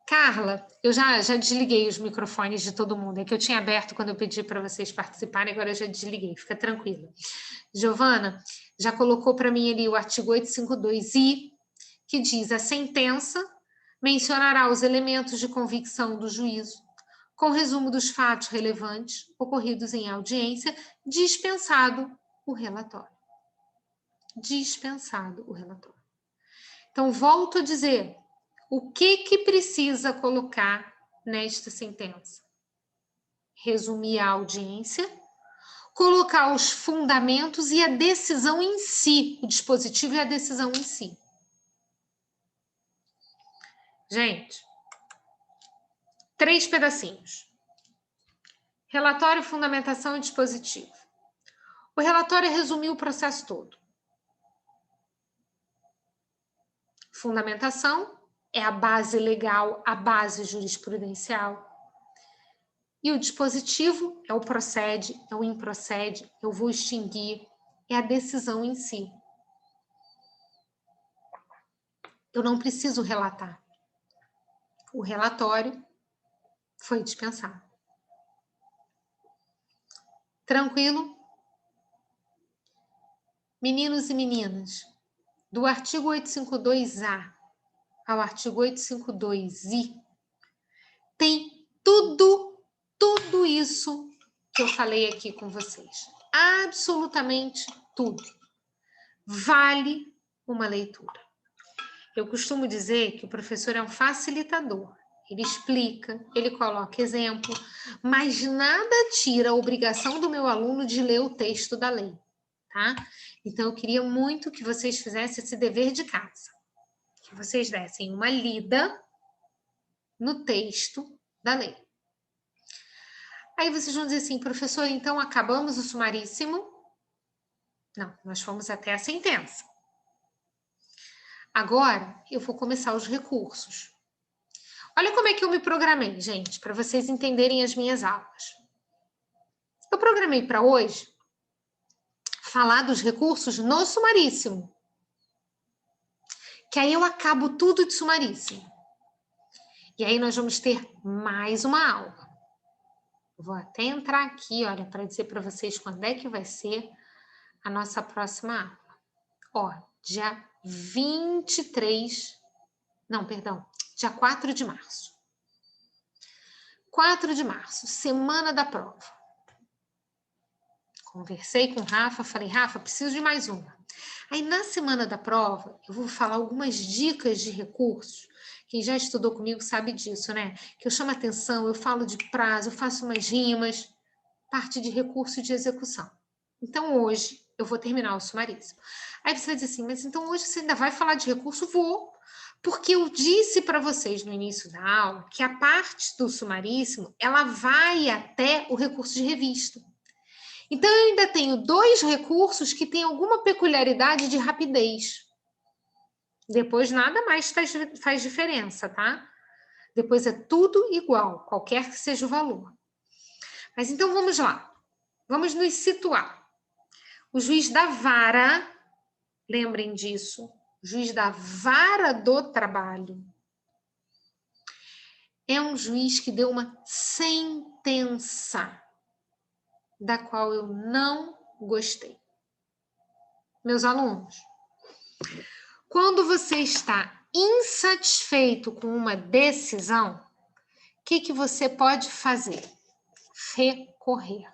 Carla, eu já desliguei os microfones de todo mundo. É que eu tinha aberto quando eu pedi para vocês participarem, agora eu já desliguei, fica tranquila. Giovana já colocou para mim ali o artigo 852i, que diz a sentença mencionará os elementos de convicção do juízo, com resumo dos fatos relevantes ocorridos em audiência, dispensado o relatório. Dispensado o relatório. Então, volto a dizer, o que precisa colocar nesta sentença? Resumir a audiência, colocar os fundamentos e a decisão em si, o dispositivo e a decisão em si. Gente, 3 pedacinhos. Relatório, fundamentação e dispositivo. O relatório resumiu o processo todo. Fundamentação é a base legal, a base jurisprudencial. E o dispositivo é o procede, é o improcede, eu vou extinguir, é a decisão em si. Eu não preciso relatar. O relatório foi dispensado. Tranquilo? Meninos e meninas, do artigo 852A ao artigo 852I, tem tudo isso que eu falei aqui com vocês. Absolutamente tudo. Vale uma leitura. Eu costumo dizer que o professor é um facilitador. Ele explica, ele coloca exemplo, mas nada tira a obrigação do meu aluno de ler o texto da lei, tá? Então, eu queria muito que vocês fizessem esse dever de casa. Que vocês dessem uma lida no texto da lei. Aí vocês vão dizer assim, professor, então acabamos o sumaríssimo? Não, nós fomos até a sentença. Agora, eu vou começar os recursos. Olha como é que eu me programei, gente, para vocês entenderem as minhas aulas. Eu programei para hoje falar dos recursos no sumaríssimo. Que aí eu acabo tudo de sumaríssimo. E aí nós vamos ter mais uma aula. Eu vou até entrar aqui, olha, para dizer para vocês quando é que vai ser a nossa próxima aula. Ó, dia 23... Não, perdão, dia 4 de março. 4 de março, semana da prova. Conversei com o Rafa, falei, Rafa, preciso de mais uma. Aí, na semana da prova, eu vou falar algumas dicas de recursos. Quem já estudou comigo sabe disso, né? Que eu chamo atenção, eu falo de prazo, eu faço umas rimas, parte de recurso de execução. Então, hoje, eu vou terminar o sumaríssimo. Aí você vai dizer assim, mas então hoje você ainda vai falar de recurso? Vou. Porque eu disse para vocês no início da aula que a parte do sumaríssimo, ela vai até o recurso de revista. Então, eu ainda tenho 2 recursos que têm alguma peculiaridade de rapidez. Depois, nada mais faz diferença, tá? Depois é tudo igual, qualquer que seja o valor. Mas então, vamos lá. Vamos nos situar. O juiz da vara, lembrem disso, o juiz da vara do trabalho é um juiz que deu uma sentença da qual eu não gostei. Meus alunos, quando você está insatisfeito com uma decisão, o que você pode fazer? Recorrer.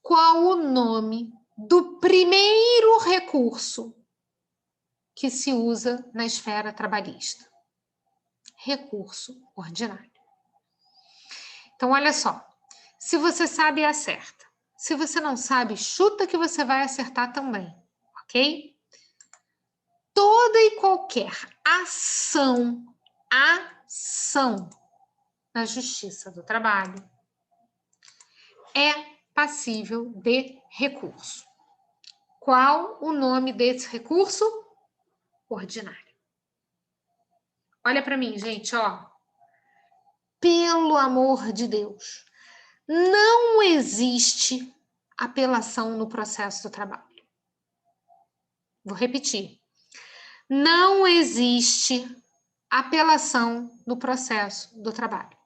Qual o nome do primeiro recurso que se usa na esfera trabalhista? Recurso ordinário. Então, olha só. Se você sabe, acerta. Se você não sabe, chuta que você vai acertar também, ok? Toda e qualquer ação na Justiça do Trabalho é passível de recurso. Qual o nome desse recurso? Ordinário. Olha para mim, gente, ó. Pelo amor de Deus, não existe apelação no processo do trabalho. Vou repetir. Não existe apelação no processo do trabalho.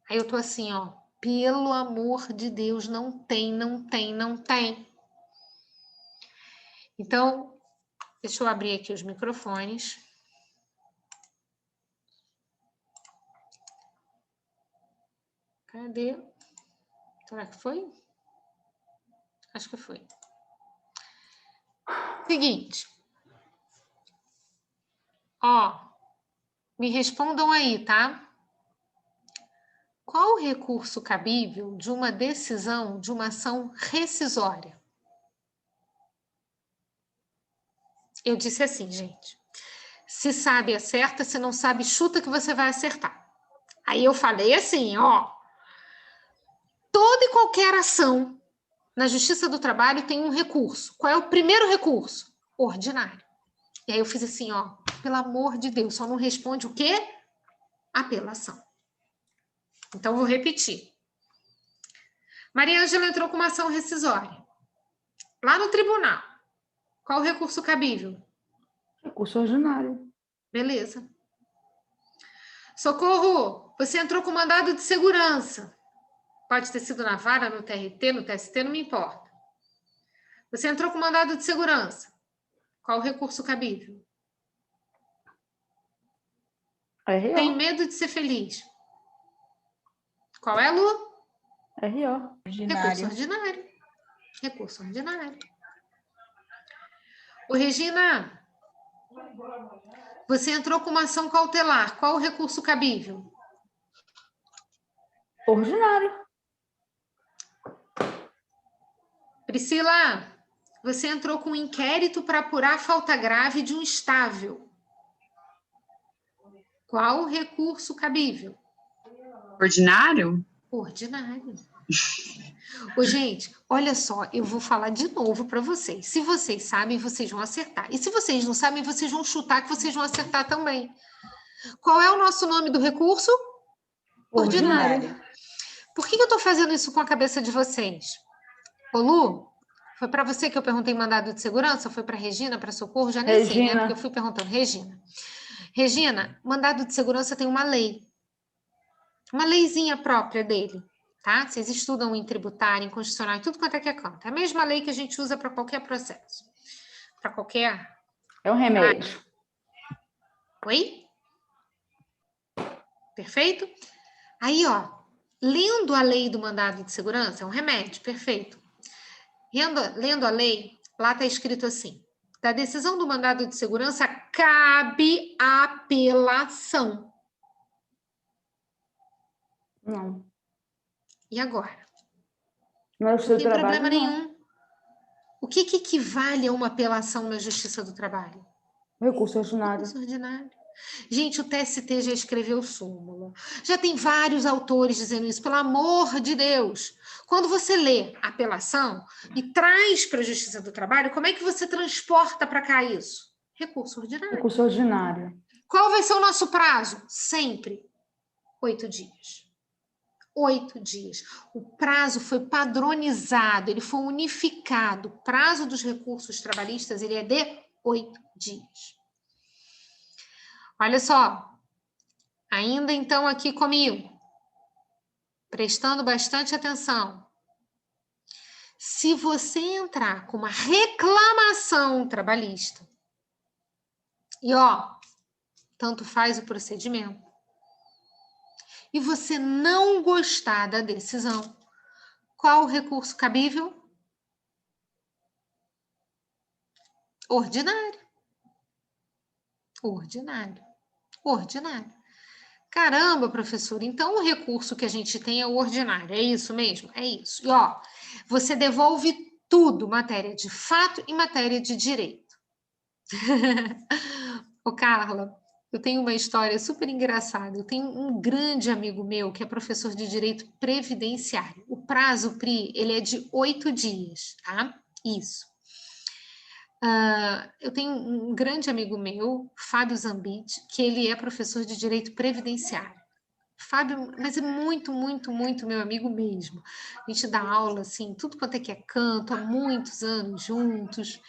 Aí eu tô assim, ó, pelo amor de Deus, não tem. Então, deixa eu abrir aqui os microfones. Cadê? Será que foi? Acho que foi. Seguinte. Ó, me respondam aí, tá? Qual o recurso cabível de uma decisão de uma ação rescisória? Eu disse assim, gente. Se sabe, acerta. Se não sabe, chuta que você vai acertar. Aí eu falei assim, ó. Toda e qualquer ação na Justiça do Trabalho tem um recurso. Qual é o primeiro recurso? Ordinário. E aí eu fiz assim, ó. Pelo amor de Deus, só não responde o quê? Apelação. Então, vou repetir. Maria Ângela entrou com uma ação rescisória. Lá no tribunal. Qual o recurso cabível? Recurso ordinário. Beleza. Socorro, você entrou com mandado de segurança. Pode ter sido na vara, no TRT, no TST, não me importa. Você entrou com mandado de segurança. Qual o recurso cabível? RO. Tem medo de ser feliz. Qual é, Lu? RO. Recurso ordinário. Recurso ordinário. Ô, Regina, você entrou com uma ação cautelar. Qual o recurso cabível? Ordinário. Priscila, você entrou com um inquérito para apurar a falta grave de um estável. Qual o recurso cabível? Ordinário? Ordinário. Ô, gente, olha só, eu vou falar de novo para vocês. Se vocês sabem, vocês vão acertar. E se vocês não sabem, vocês vão chutar que vocês vão acertar também. Qual é o nosso nome do recurso? Ordinário. Por que eu estou fazendo isso com a cabeça de vocês? Ô, Lu, foi para você que eu perguntei mandado de segurança? Foi para Regina, para Socorro? Já nem sei, né? Porque eu fui perguntando. Regina, mandado de segurança tem uma lei. Uma leizinha própria dele, tá? Vocês estudam em tributário, em constitucional, em tudo quanto é que é canto. É a mesma lei que a gente usa para qualquer processo. Para qualquer... É um remédio. Oi? Perfeito? Aí, ó, lendo a lei do mandado de segurança, é um remédio, perfeito. Lendo a lei, lá está escrito assim: da decisão do mandado de segurança cabe apelação. Não. E agora? Não tem problema não. nenhum. O que equivale a uma apelação na Justiça do Trabalho? Recurso ordinário. Recurso ordinário. Gente, o TST já escreveu súmula. Já tem vários autores dizendo isso, pelo amor de Deus. Quando você lê apelação e traz para a Justiça do Trabalho, como é que você transporta para cá isso? Recurso ordinário. Recurso ordinário. Qual vai ser o nosso prazo? Sempre 8 dias. 8 dias. O prazo foi padronizado, ele foi unificado. O prazo dos recursos trabalhistas ele é de 8 dias. Olha só, ainda então aqui comigo, prestando bastante atenção. Se você entrar com uma reclamação trabalhista, e ó, tanto faz o procedimento, e você não gostar da decisão, qual o recurso cabível? Ordinário. Ordinário. Ordinário. Caramba, professor, então o recurso que a gente tem é o ordinário, é isso mesmo? É isso. E ó, você devolve tudo, matéria de fato e matéria de direito. Ô, Carla, eu tenho uma história super engraçada. Eu tenho um grande amigo meu que é professor de direito previdenciário. O prazo, Pri, ele é de 8 dias, tá? Isso. Eu tenho um grande amigo meu, Fábio Zambit, que ele é professor de direito previdenciário. Fábio, mas é muito, muito, muito meu amigo mesmo. A gente dá aula, assim, tudo quanto é que é canto, há muitos anos juntos.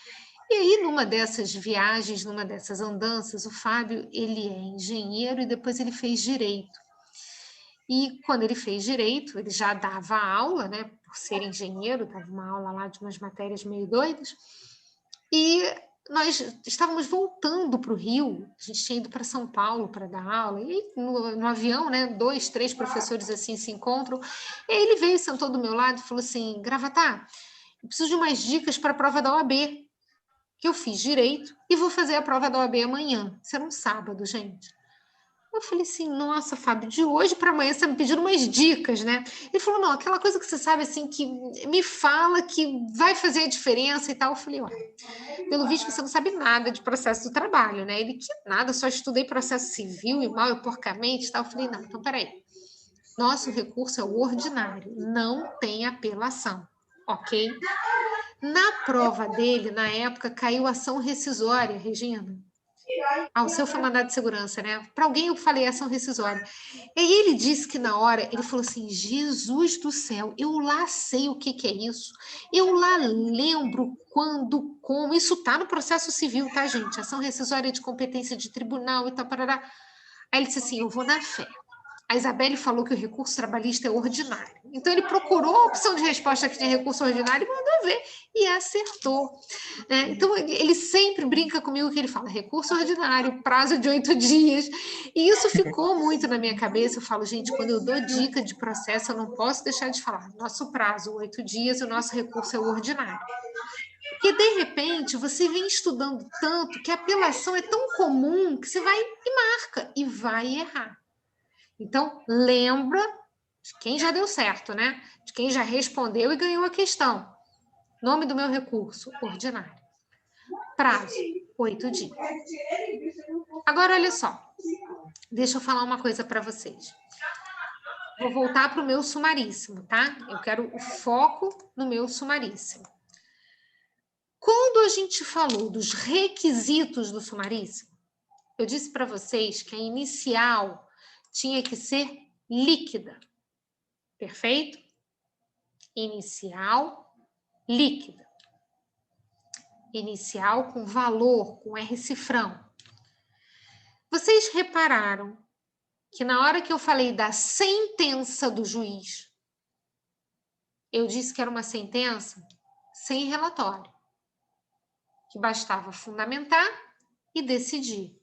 E aí, numa dessas viagens, numa dessas andanças, o Fábio, ele é engenheiro e depois ele fez direito. E quando ele fez direito, ele já dava aula, né, por ser engenheiro, dava uma aula lá de umas matérias meio doidas. E nós estávamos voltando para o Rio, a gente tinha ido para São Paulo para dar aula, e no avião, né, 2, 3 professores assim se encontram, e aí ele veio, sentou do meu lado e falou assim: Gravatá, eu preciso de umas dicas para a prova da OAB, que eu fiz direito e vou fazer a prova da OAB amanhã. Isso era um sábado, gente. Eu falei assim, nossa, Fábio, de hoje para amanhã você está me pedindo umas dicas, né? Ele falou, não, aquela coisa que você sabe, assim, que me fala que vai fazer a diferença e tal. Eu falei, olha, pelo visto você não sabe nada de processo do trabalho, né? Ele, que nada, só estudei processo civil e mal e porcamente e tal. Eu falei, não, então peraí. Nosso recurso é o ordinário, não tem apelação, ok? Na prova dele, na época, caiu ação rescisória, Regina. O seu foi mandado de segurança, né? Para alguém eu falei ação rescisória. E aí ele disse que na hora, ele falou assim, Jesus do céu, eu lá sei o que é isso. Eu lá lembro quando, como. Isso tá no processo civil, tá, gente? Ação rescisória de competência de tribunal e tal, parará. Aí ele disse assim, eu vou na fé. A Isabelle falou que o recurso trabalhista é ordinário. Então, ele procurou a opção de resposta que tinha recurso ordinário e mandou ver. E acertou. Então, ele sempre brinca comigo que ele fala recurso ordinário, prazo de 8 dias. E isso ficou muito na minha cabeça. Eu falo, gente, quando eu dou dica de processo, eu não posso deixar de falar. Nosso prazo, 8 dias, e o nosso recurso é o ordinário. Porque, de repente, você vem estudando tanto que a apelação é tão comum que você vai e marca e vai errar. Então, lembra de quem já deu certo, né? De quem já respondeu e ganhou a questão. Nome do meu recurso, ordinário. Prazo, 8 dias. Agora, olha só. Deixa eu falar uma coisa para vocês. Vou voltar para o meu sumaríssimo, tá? Eu quero o foco no meu sumaríssimo. Quando a gente falou dos requisitos do sumaríssimo, eu disse para vocês que a inicial tinha que ser líquida. Perfeito? Inicial líquida. Inicial com valor, com R cifrão. Vocês repararam que na hora que eu falei da sentença do juiz, eu disse que era uma sentença sem relatório, que bastava fundamentar e decidir.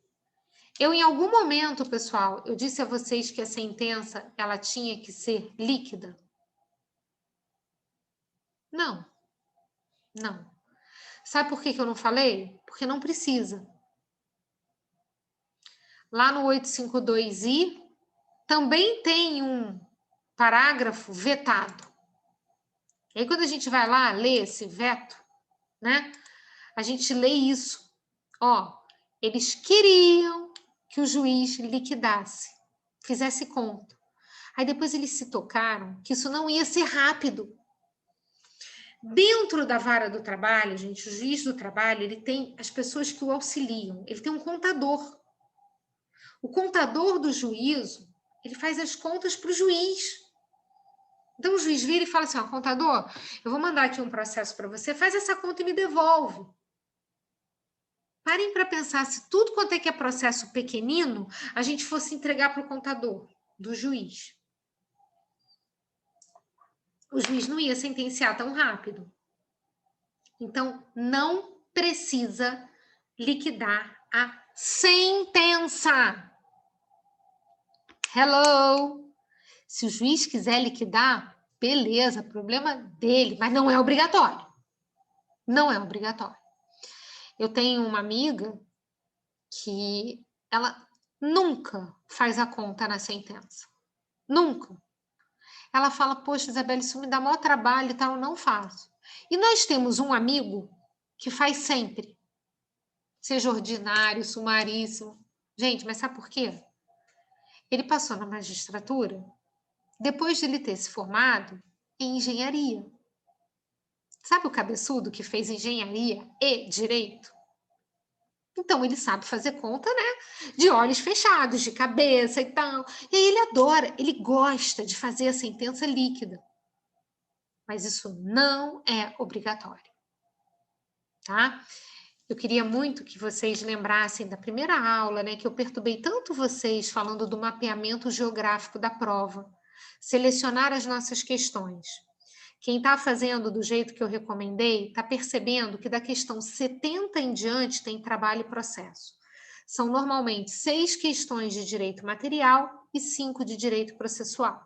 Eu, em algum momento, pessoal, eu disse a vocês que a sentença, ela tinha que ser líquida? Não. Não. Sabe por que eu não falei? Porque não precisa. Lá no 852i, também tem um parágrafo vetado. E aí, quando a gente vai lá ler esse veto, né? A gente lê isso. Ó, eles queriam que o juiz liquidasse, fizesse conta. Aí depois eles se tocaram que isso não ia ser rápido. Dentro da vara do trabalho, gente, o juiz do trabalho, ele tem as pessoas que o auxiliam. Ele tem um contador. O contador do juízo, ele faz as contas para o juiz. Então, o juiz vira e fala assim, ó, contador, eu vou mandar aqui um processo para você, faz essa conta e me devolve. Parem para pensar, se tudo quanto é que é processo pequenino, a gente fosse entregar para o contador do juiz. O juiz não ia sentenciar tão rápido. Então, não precisa liquidar a sentença. Hello! Se o juiz quiser liquidar, beleza, problema dele, mas não é obrigatório. Não é obrigatório. Eu tenho uma amiga que ela nunca faz a conta na sentença. Nunca. Ela fala, poxa, Isabela, isso me dá maior trabalho e tal, eu não faço. E nós temos um amigo que faz sempre. Seja ordinário, sumaríssimo. Gente, mas sabe por quê? Ele passou na magistratura depois de ele ter se formado em engenharia. Sabe o cabeçudo que fez engenharia e direito? Então, ele sabe fazer conta, né? De olhos fechados, de cabeça e tal. E aí ele adora, ele gosta de fazer a sentença líquida. Mas isso não é obrigatório. Tá? Eu queria muito que vocês lembrassem da primeira aula, né? Que eu perturbei tanto vocês falando do mapeamento geográfico da prova. Selecionar as nossas questões. Quem está fazendo do jeito que eu recomendei, está percebendo que da questão 70 em diante tem trabalho e processo. São normalmente 6 questões de direito material e 5 de direito processual.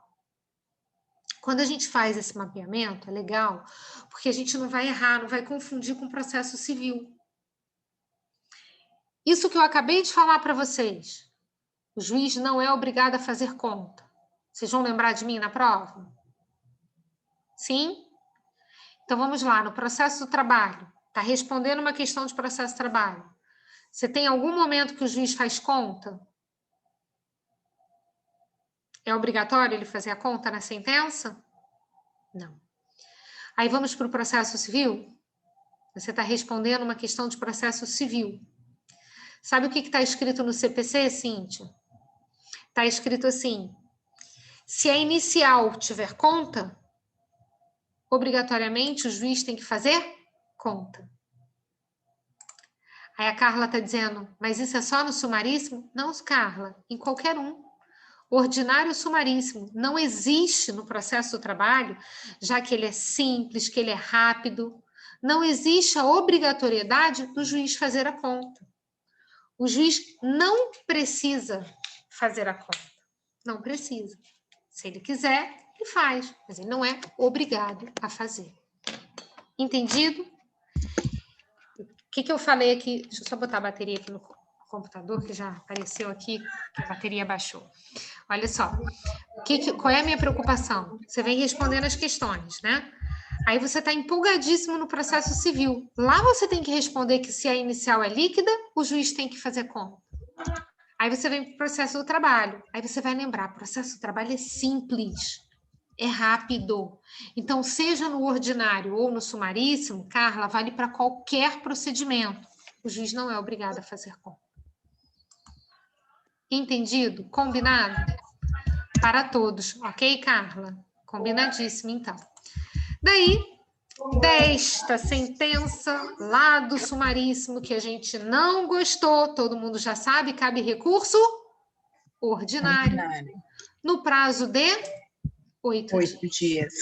Quando a gente faz esse mapeamento, é legal, porque a gente não vai errar, não vai confundir com processo civil. Isso que eu acabei de falar para vocês, o juiz não é obrigado a fazer conta. Vocês vão lembrar de mim na prova? Sim? Então, vamos lá, no processo do trabalho. Está respondendo uma questão de processo de trabalho. Você tem algum momento que o juiz faz conta? É obrigatório ele fazer a conta na sentença? Não. Aí vamos para o processo civil? Você está respondendo uma questão de processo civil. Sabe o que está escrito no CPC, Cíntia? Está escrito assim, se a inicial tiver conta, obrigatoriamente o juiz tem que fazer conta. Aí a Carla está dizendo, mas isso é só no sumaríssimo? Não, Carla, em qualquer um. Ordinário sumaríssimo não existe no processo do trabalho, já que ele é simples, que ele é rápido. Não existe a obrigatoriedade do juiz fazer a conta. O juiz não precisa fazer a conta. Não precisa. Se ele quiser, ele faz, mas ele não é obrigado a fazer. Entendido? O que eu falei aqui? Deixa eu só botar a bateria aqui no computador, que já apareceu aqui, que a bateria baixou. Olha só, qual é a minha preocupação? Você vem respondendo as questões, né? Aí você está empolgadíssimo no processo civil. Lá você tem que responder que se a inicial é líquida, o juiz tem que fazer conta. Aí você vem para o processo do trabalho. Aí você vai lembrar, o processo do trabalho é simples, é rápido. Então, seja no ordinário ou no sumaríssimo, Carla, vale para qualquer procedimento. O juiz não é obrigado a fazer conta. Entendido? Combinado? Para todos, ok, Carla? Combinadíssimo, então. Daí, desta sentença lá do sumaríssimo que a gente não gostou, todo mundo já sabe, cabe recurso ordinário. No prazo de 8 dias.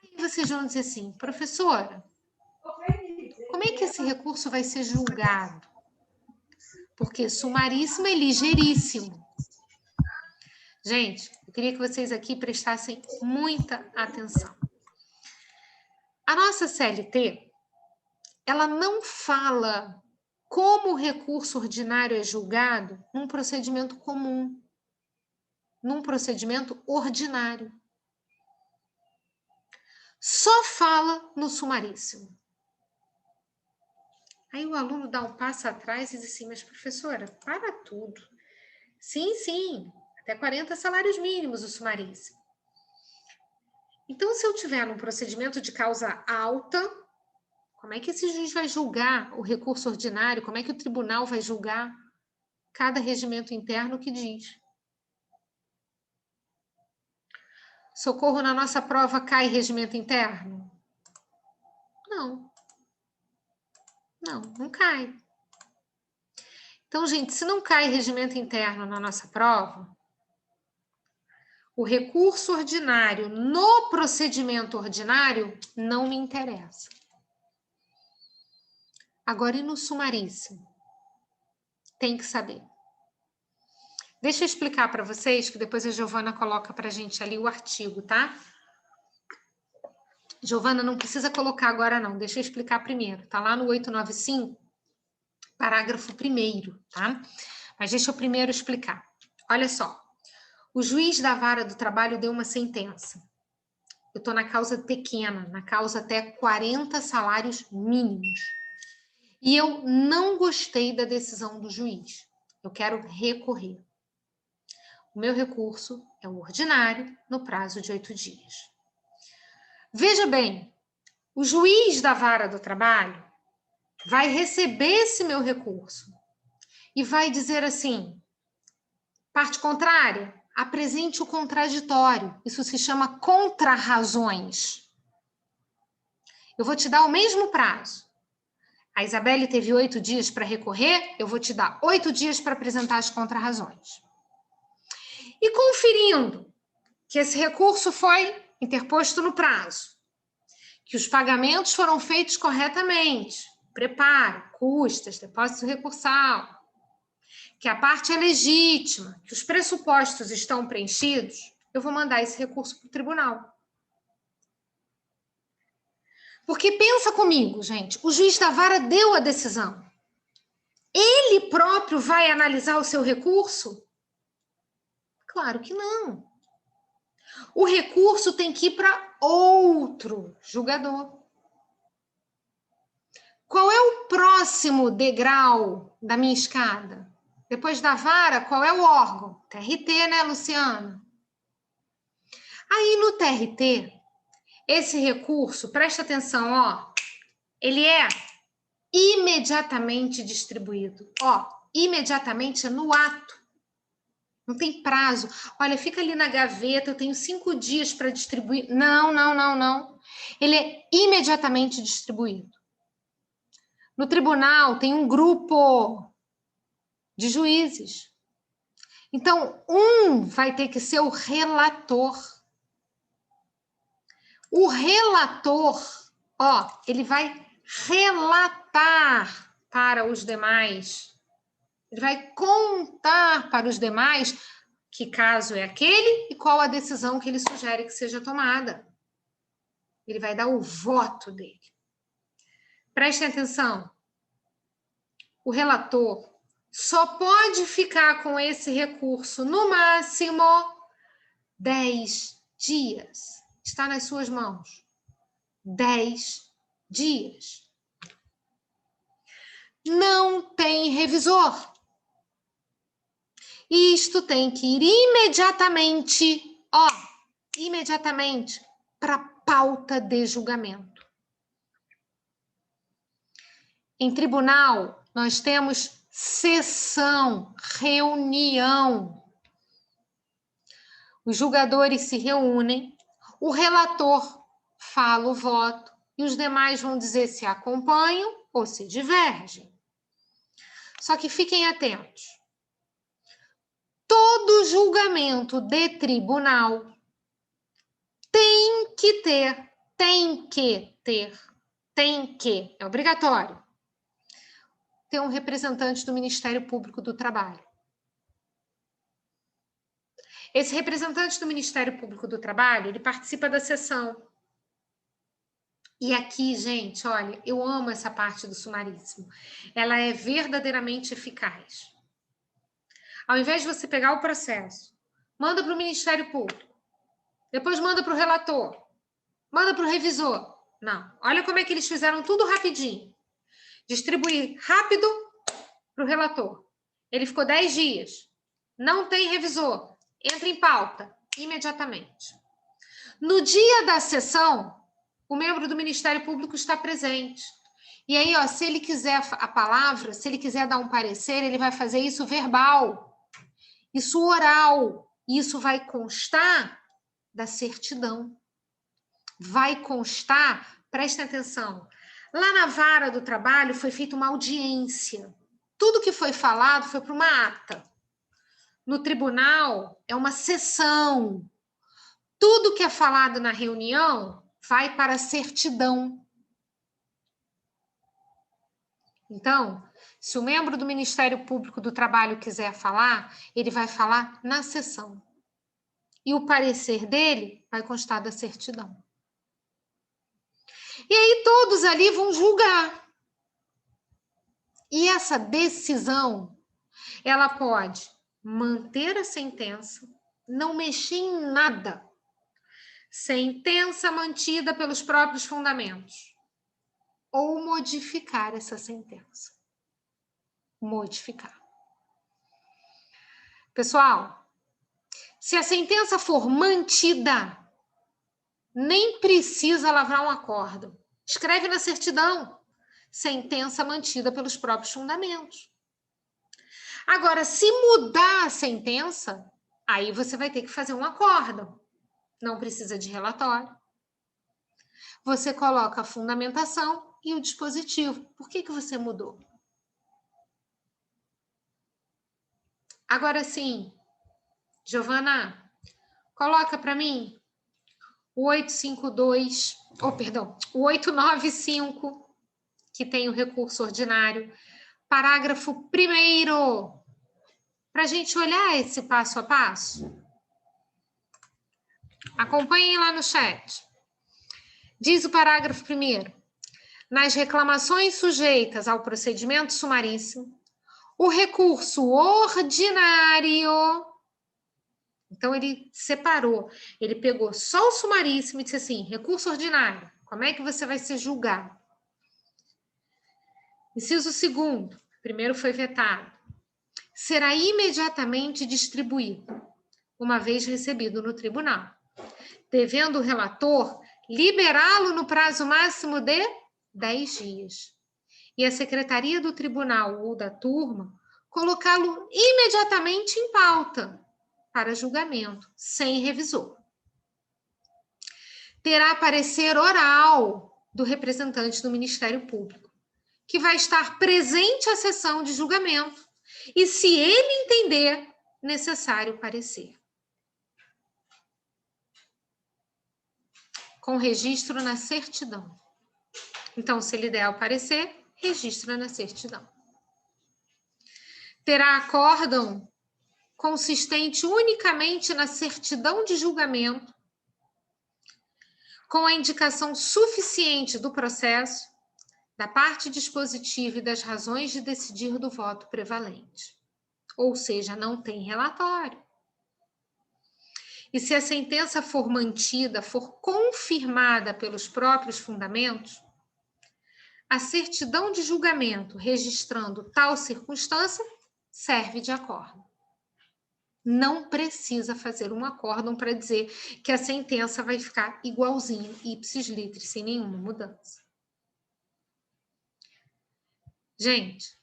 E vocês vão dizer assim, professora, como é que esse recurso vai ser julgado? Porque sumaríssimo é ligeiríssimo. Gente, eu queria que vocês aqui prestassem muita atenção. A nossa CLT, ela não fala como o recurso ordinário é julgado num procedimento comum, num procedimento ordinário. Só fala no sumaríssimo. Aí o aluno dá um passo atrás e diz assim, mas professora, para tudo. Sim, sim, até 40 salários mínimos o sumaríssimo. Então, se eu tiver num procedimento de causa alta, como é que esse juiz vai julgar o recurso ordinário? Como é que o tribunal vai julgar cada regimento interno que diz? Socorro, na nossa prova cai regimento interno? Não. Não cai. Então, gente, se não cai regimento interno na nossa prova, o recurso ordinário no procedimento ordinário não me interessa. Agora, e no sumaríssimo? Tem que saber. Deixa eu explicar para vocês, que depois a Giovana coloca para a gente ali o artigo, tá? Giovana, não precisa colocar agora não, deixa eu explicar primeiro. Tá lá no 895, parágrafo 1º, tá? Mas deixa eu primeiro explicar. Olha só, o juiz da vara do trabalho deu uma sentença. Eu estou na causa pequena, na causa até 40 salários mínimos. E eu não gostei da decisão do juiz. Eu quero recorrer. O meu recurso é o ordinário no prazo de 8 dias. Veja bem, o juiz da vara do trabalho vai receber esse meu recurso e vai dizer assim, parte contrária, apresente o contraditório. Isso se chama contrarrazões. Eu vou te dar o mesmo prazo. A Isabelle teve 8 dias para recorrer, eu vou te dar 8 dias para apresentar as contrarrazões. E conferindo que esse recurso foi interposto no prazo, que os pagamentos foram feitos corretamente, preparo, custas, depósito recursal, que a parte é legítima, que os pressupostos estão preenchidos, eu vou mandar esse recurso para o tribunal. Porque pensa comigo, gente, o juiz da vara deu a decisão. Ele próprio vai analisar o seu recurso? Claro que não. O recurso tem que ir para outro julgador. Qual é o próximo degrau da minha escada? Depois da vara, qual é o órgão? TRT, né, Luciana? Aí no TRT, esse recurso, presta atenção, ó, ele é imediatamente distribuído. Ó, imediatamente no ato. Não tem prazo. Olha, fica ali na gaveta, eu tenho 5 dias para distribuir. Não, não, não, não. Ele é imediatamente distribuído. No tribunal tem um grupo de juízes. Então, um vai ter que ser o relator. O relator, ó, ele vai relatar para os demais. Ele vai contar para os demais que caso é aquele e qual a decisão que ele sugere que seja tomada. Ele vai dar o voto dele. Prestem atenção. O relator só pode ficar com esse recurso no máximo 10 dias. Está nas suas mãos. 10 dias. Não tem revisor. Isto tem que ir imediatamente, ó, imediatamente para a pauta de julgamento. Em tribunal, nós temos sessão, reunião. Os julgadores se reúnem, o relator fala o voto e os demais vão dizer se acompanham ou se divergem. Só que fiquem atentos. Todo julgamento de tribunal tem que ter, é obrigatório, ter um representante do Ministério Público do Trabalho. Esse representante do Ministério Público do Trabalho, ele participa da sessão. E aqui, gente, olha, eu amo essa parte do sumaríssimo. Ela é verdadeiramente eficaz. Ao invés de você pegar o processo, manda para o Ministério Público, depois manda para o relator, manda para o revisor. Não, olha como é que eles fizeram tudo rapidinho. Distribuir rápido para o relator. Ele ficou 10 dias. Não tem revisor. Entra em pauta imediatamente. No dia da sessão, o membro do Ministério Público está presente. E aí, ó, se ele quiser a palavra, se ele quiser dar um parecer, ele vai fazer isso verbal, isso oral. E isso vai constar da certidão. Vai constar, prestem atenção, lá na vara do trabalho foi feita uma audiência. Tudo que foi falado foi para uma ata. No tribunal é uma sessão. Tudo que é falado na reunião vai para a certidão. Então, se o membro do Ministério Público do Trabalho quiser falar, ele vai falar na sessão. E o parecer dele vai constar da certidão. E aí todos ali vão julgar. E essa decisão, ela pode manter a sentença, não mexer em nada. Sentença mantida pelos próprios fundamentos. Ou modificar essa sentença. Modificar. Pessoal, se a sentença for mantida, nem precisa lavrar um acórdão. Escreve na certidão. Sentença mantida pelos próprios fundamentos. Agora, se mudar a sentença, aí você vai ter que fazer um acórdão. Não precisa de relatório. Você coloca a fundamentação e o dispositivo. Por que você mudou? Agora sim, Giovana, coloca para mim o 852, o 895, que tem o recurso ordinário, parágrafo 1º, para a gente olhar esse passo a passo. Acompanhem lá no chat. Diz o parágrafo 1º. Nas reclamações sujeitas ao procedimento sumaríssimo, o recurso ordinário... Então, ele separou. Ele pegou só o sumaríssimo e disse assim, recurso ordinário. Como é que você vai ser julgado? Inciso 2º. Primeiro foi vetado. Será imediatamente distribuído, uma vez recebido no tribunal, devendo o relator liberá-lo no prazo máximo de 10 dias. E a secretaria do tribunal ou da turma colocá-lo imediatamente em pauta para julgamento, sem revisor. Terá parecer oral do representante do Ministério Público, que vai estar presente à sessão de julgamento, e se ele entender necessário parecer. Com registro na certidão. Então, se ele der o parecer, registra na certidão. Terá acórdão consistente unicamente na certidão de julgamento, com a indicação suficiente do processo, da parte dispositiva e das razões de decidir do voto prevalente. Ou seja, não tem relatório. E se a sentença for mantida, for confirmada pelos próprios fundamentos, a certidão de julgamento registrando tal circunstância serve de acórdão. Não precisa fazer um acórdão para dizer que a sentença vai ficar igualzinho, ipsis litteris, sem nenhuma mudança. Gente,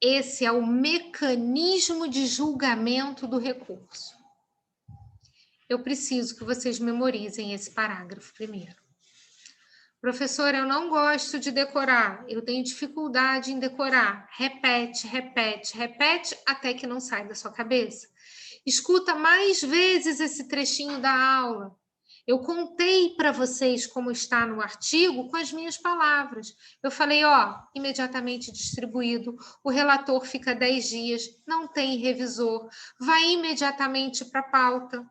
esse é o mecanismo de julgamento do recurso. Eu preciso que vocês memorizem esse parágrafo primeiro. Professora, eu não gosto de decorar, eu tenho dificuldade em decorar. Repete, repete, repete até que não sai da sua cabeça. Escuta mais vezes esse trechinho da aula. Eu contei para vocês como está no artigo com as minhas palavras. Eu falei, ó, imediatamente distribuído, o relator fica 10 dias, não tem revisor, vai imediatamente para a pauta.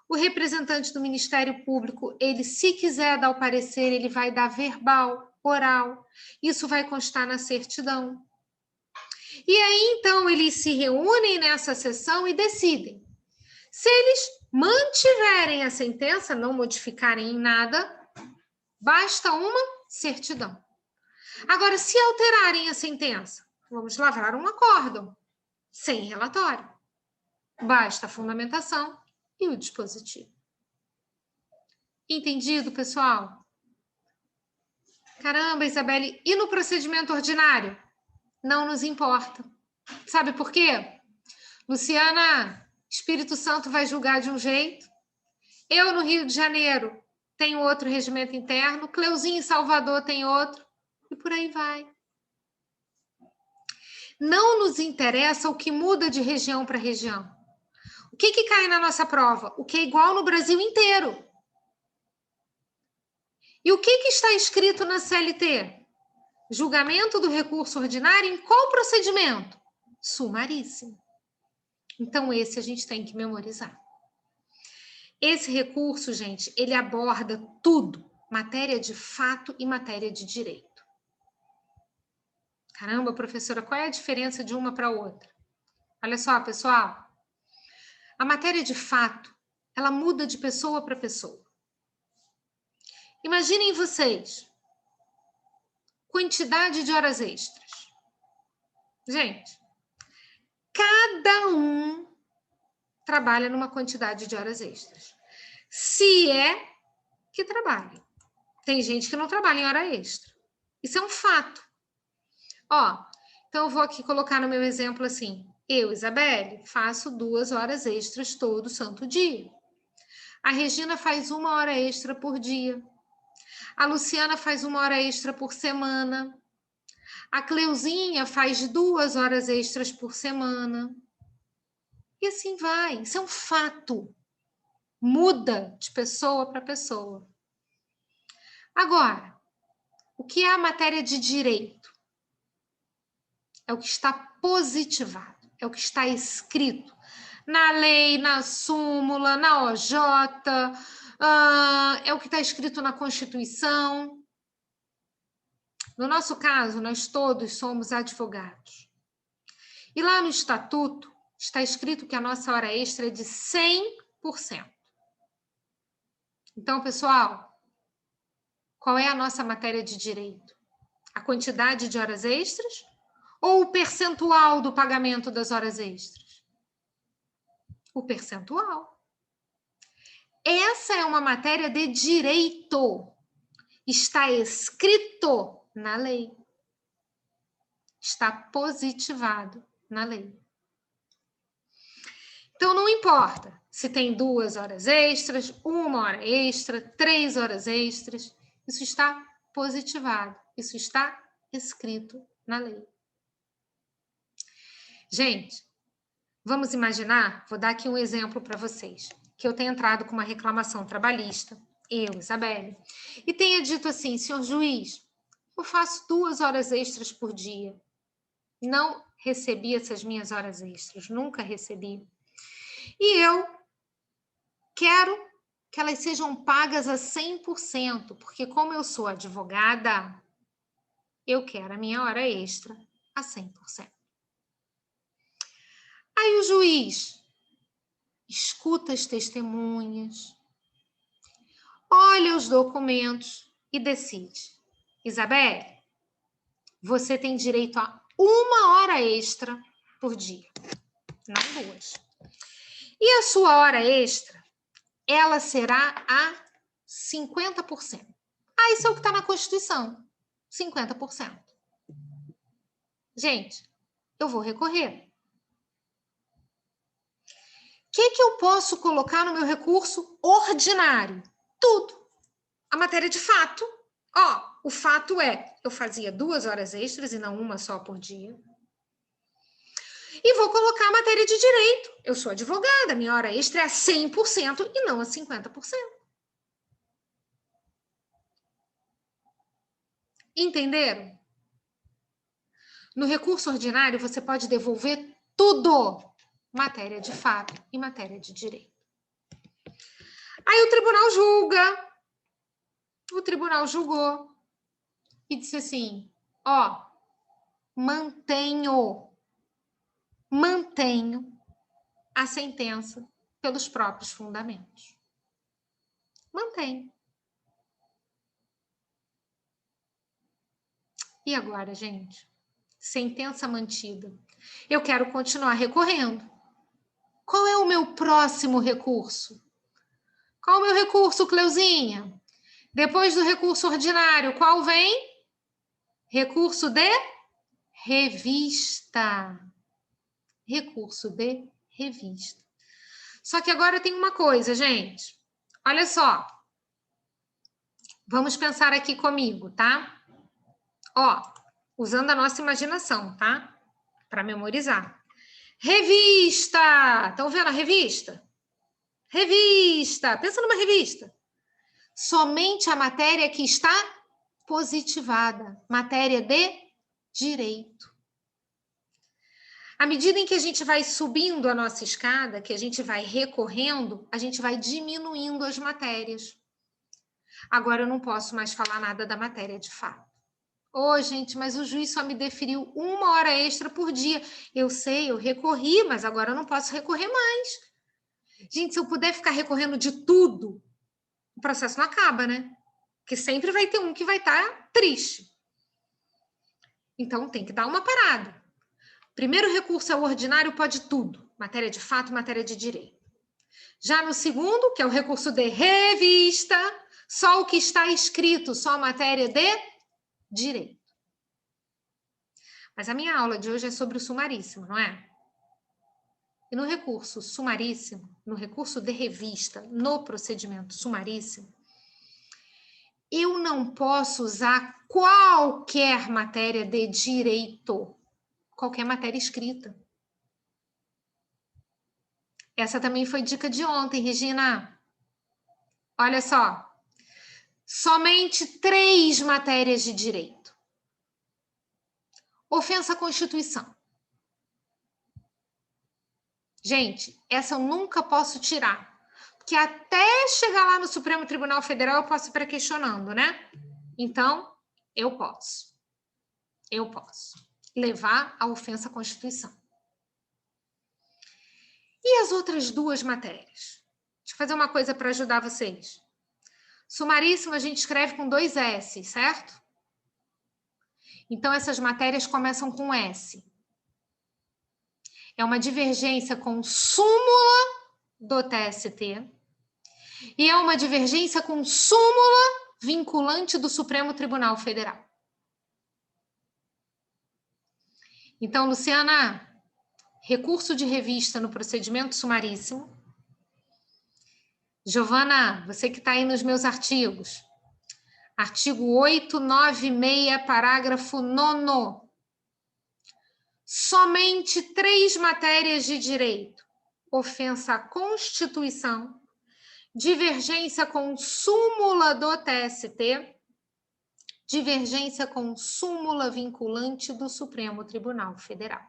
O representante do Ministério Público, ele, se quiser dar o parecer, ele vai dar verbal, oral. Isso vai constar na certidão. E aí, então, eles se reúnem nessa sessão e decidem. Se eles mantiverem a sentença, não modificarem em nada, basta uma certidão. Agora, se alterarem a sentença, vamos lavrar um acórdão, sem relatório. Basta a fundamentação e o dispositivo. Entendido, pessoal? Caramba, Isabelle, e no procedimento ordinário? Não nos importa. Sabe por quê? Luciana, Espírito Santo vai julgar de um jeito. Eu, no Rio de Janeiro, tenho outro regimento interno. Cleuzinho em Salvador tem outro. E por aí vai. Não nos interessa o que muda de região para região. O que cai na nossa prova? O que é igual no Brasil inteiro. E o que está escrito na CLT? Julgamento do recurso ordinário em qual procedimento? Sumaríssimo. Então, esse a gente tem que memorizar. Esse recurso, gente, ele aborda tudo. Matéria de fato e matéria de direito. Caramba, professora, qual é a diferença de uma para outra? Olha só, pessoal. A matéria de fato, ela muda de pessoa para pessoa. Imaginem vocês. Quantidade de horas extras. Gente, cada um trabalha numa quantidade de horas extras. Se é que trabalha. Tem gente que não trabalha em hora extra. Isso é um fato. Ó, então eu vou aqui colocar no meu exemplo assim. Eu, Isabelle, faço 2 horas extras todo santo dia. A Regina faz 1 hora extra por dia. A Luciana faz 1 hora extra por semana. A Cleuzinha faz 2 horas extras por semana. E assim vai. Isso é um fato. Muda de pessoa para pessoa. Agora, o que é a matéria de direito? É o que está positivado, é o que está escrito na lei, na súmula, na OJ, é o que está escrito na Constituição. No nosso caso, nós todos somos advogados. E lá no Estatuto está escrito que a nossa hora extra é de 100%. Então, pessoal, qual é a nossa matéria de direito? A quantidade de horas extras ou o percentual do pagamento das horas extras? O percentual. Essa é uma matéria de direito. Está escrito na lei. Está positivado na lei. Então, não importa se tem 2 horas extras, 1 hora extra, 3 horas extras. Isso está positivado. Isso está escrito na lei. Gente, vamos imaginar, vou dar aqui um exemplo para vocês, que eu tenha entrado com uma reclamação trabalhista, eu, Isabelle, e tenha dito assim, senhor juiz, eu faço 2 horas extras por dia. Não recebi essas minhas horas extras, nunca recebi. E eu quero que elas sejam pagas a 100%, porque como eu sou advogada, eu quero a minha hora extra a 100%. Aí o juiz escuta as testemunhas, olha os documentos e decide. Isabelle, você tem direito a 1 hora extra por dia, não 2. E a sua hora extra, ela será a 50%. Ah, isso é o que está na Constituição. 50%. Gente, eu vou recorrer. O que eu posso colocar no meu recurso ordinário? Tudo. A matéria de fato. O fato é, eu fazia 2 horas extras e não uma só por dia. E vou colocar a matéria de direito. Eu sou advogada, minha hora extra é a 100% e não a 50%. Entenderam? No recurso ordinário, você pode devolver tudo. Matéria de fato e matéria de direito. Aí o tribunal julga. O tribunal julgou e disse assim, mantenho a sentença pelos próprios fundamentos. Mantenho. E agora, gente? Sentença mantida. Eu quero continuar recorrendo. Qual é o meu próximo recurso? Qual é o meu recurso, Cleuzinha? Depois do recurso ordinário, qual vem? Recurso de revista. Recurso de revista. Só que agora tem uma coisa, gente. Olha só. Vamos pensar aqui comigo, tá? Usando a nossa imaginação, tá? Para memorizar. Revista! Estão vendo a revista? Revista! Pensa numa revista. Somente a matéria que está positivada. Matéria de direito. À medida em que a gente vai subindo a nossa escada, que a gente vai recorrendo, a gente vai diminuindo as matérias. Agora eu não posso mais falar nada da matéria de fato. Gente, mas o juiz só me deferiu 1 hora extra por dia. Eu sei, eu recorri, mas agora eu não posso recorrer mais. Gente, se eu puder ficar recorrendo de tudo, o processo não acaba, né? Porque sempre vai ter um que vai estar triste. Então, tem que dar uma parada. Primeiro recurso é o ordinário, pode tudo. Matéria de fato, matéria de direito. Já no segundo, que é o recurso de revista, só o que está escrito, só a matéria de direito. Mas a minha aula de hoje é sobre o sumaríssimo, não é? E no recurso sumaríssimo, no recurso de revista, no procedimento sumaríssimo, eu não posso usar qualquer matéria de direito, qualquer matéria escrita. Essa também foi dica de ontem, Regina. Olha só, somente 3 matérias de direito. Ofensa à Constituição. Gente, essa eu nunca posso tirar. Porque até chegar lá no Supremo Tribunal Federal eu posso ir pré-questionando, né? Então, eu posso levar a ofensa à Constituição. E as outras 2 matérias? Deixa eu fazer uma coisa para ajudar vocês. Sumaríssimo a gente escreve com 2 S, certo? Então, essas matérias começam com S. É uma divergência com súmula do TST e é uma divergência com súmula vinculante do Supremo Tribunal Federal. Então, Luciana, recurso de revista no procedimento sumaríssimo. Giovana, você que está aí nos meus artigos. Artigo 896, parágrafo 9º. Somente 3 matérias de direito. Ofensa à Constituição, divergência com súmula do TST, divergência com súmula vinculante do Supremo Tribunal Federal.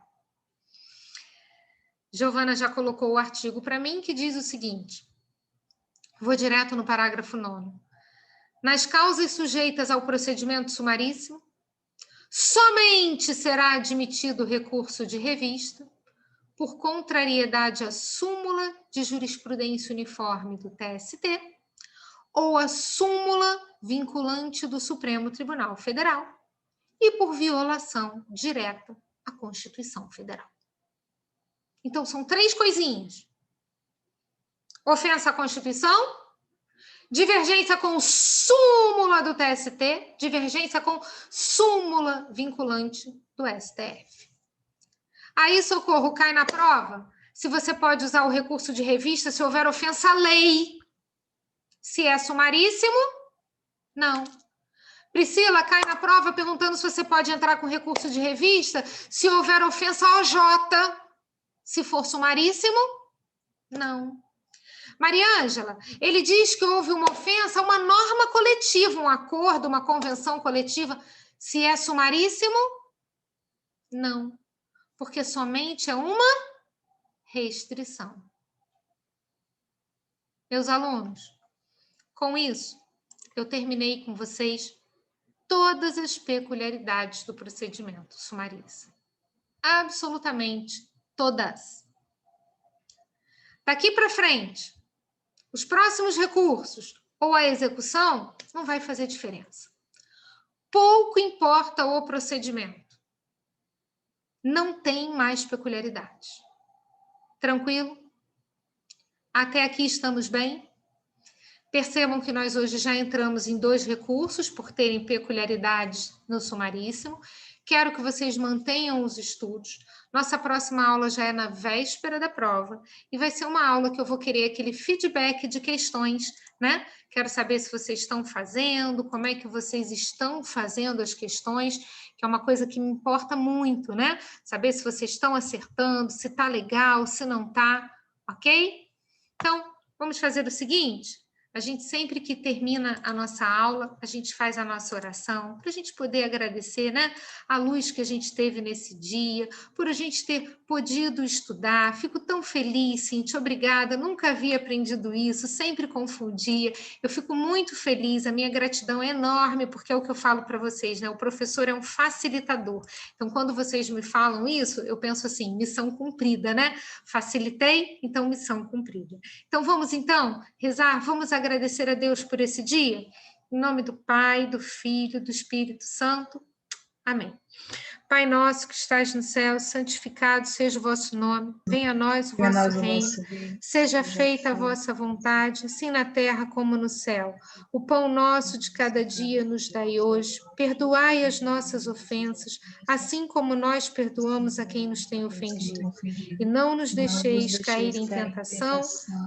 Giovana já colocou o artigo para mim, que diz o seguinte, vou direto no parágrafo 9º. Nas causas sujeitas ao procedimento sumaríssimo, somente será admitido recurso de revista por contrariedade à súmula de jurisprudência uniforme do TST ou à súmula vinculante do Supremo Tribunal Federal e por violação direta à Constituição Federal. Então, são 3 coisinhas. Ofensa à Constituição? Divergência com súmula do TST? Divergência com súmula vinculante do STF. Aí, Socorro, cai na prova se você pode usar o recurso de revista se houver ofensa à lei. Se é sumaríssimo, não. Priscila, cai na prova perguntando se você pode entrar com recurso de revista se houver ofensa ao OJ. Se for sumaríssimo, não. Maria Ângela, ele diz que houve uma ofensa a uma norma coletiva, um acordo, uma convenção coletiva. Se é sumaríssimo, não. Porque somente é uma restrição. Meus alunos, com isso, eu terminei com vocês todas as peculiaridades do procedimento sumaríssimo. Absolutamente todas. Daqui para frente, os próximos recursos ou a execução não vai fazer diferença. Pouco importa o procedimento. Não tem mais peculiaridades. Tranquilo? Até aqui estamos bem? Percebam que nós hoje já entramos em 2 recursos por terem peculiaridades no sumaríssimo. Quero que vocês mantenham os estudos. Nossa próxima aula já é na véspera da prova e vai ser uma aula que eu vou querer aquele feedback de questões, né? Quero saber se vocês estão fazendo, como é que vocês estão fazendo as questões, que é uma coisa que me importa muito, né? Saber se vocês estão acertando, se tá legal, se não tá, ok? Então, vamos fazer o seguinte: a gente sempre que termina a nossa aula, a gente faz a nossa oração, para a gente poder agradecer, né, a luz que a gente teve nesse dia, por a gente ter podido estudar. Fico tão feliz, Cintia, obrigada, nunca havia aprendido isso, sempre confundia. Eu fico muito feliz, a minha gratidão é enorme, porque é o que eu falo para vocês, né, o professor é um facilitador. Então, quando vocês me falam isso, eu penso assim, missão cumprida, né? Facilitei, então missão cumprida. Então, vamos então rezar, vamos agradecer a Deus por esse dia? Em nome do Pai, do Filho, do Espírito Santo. Amém. Pai nosso que estás no céu, santificado seja o vosso nome. Venha a nós o vosso reino. Seja feita a vossa vontade, assim na terra como no céu. O pão nosso de cada dia nos dai hoje. Perdoai as nossas ofensas, assim como nós perdoamos a quem nos tem ofendido. E não nos deixeis cair em tentação,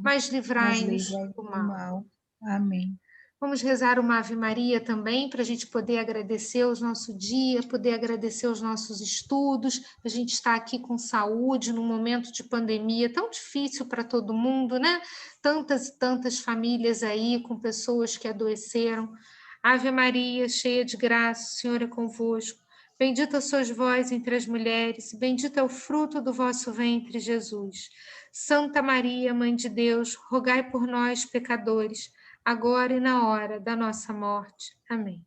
mas livrai-nos do mal. Amém. Vamos rezar uma Ave Maria também, para a gente poder agradecer o nosso dia, poder agradecer os nossos estudos. A gente está aqui com saúde, num momento de pandemia tão difícil para todo mundo, né? Tantas e tantas famílias aí com pessoas que adoeceram. Ave Maria, cheia de graça, o Senhor é convosco. Bendita sois vós entre as mulheres, bendito é o fruto do vosso ventre, Jesus. Santa Maria, Mãe de Deus, rogai por nós, pecadores, agora e na hora da nossa morte. Amém.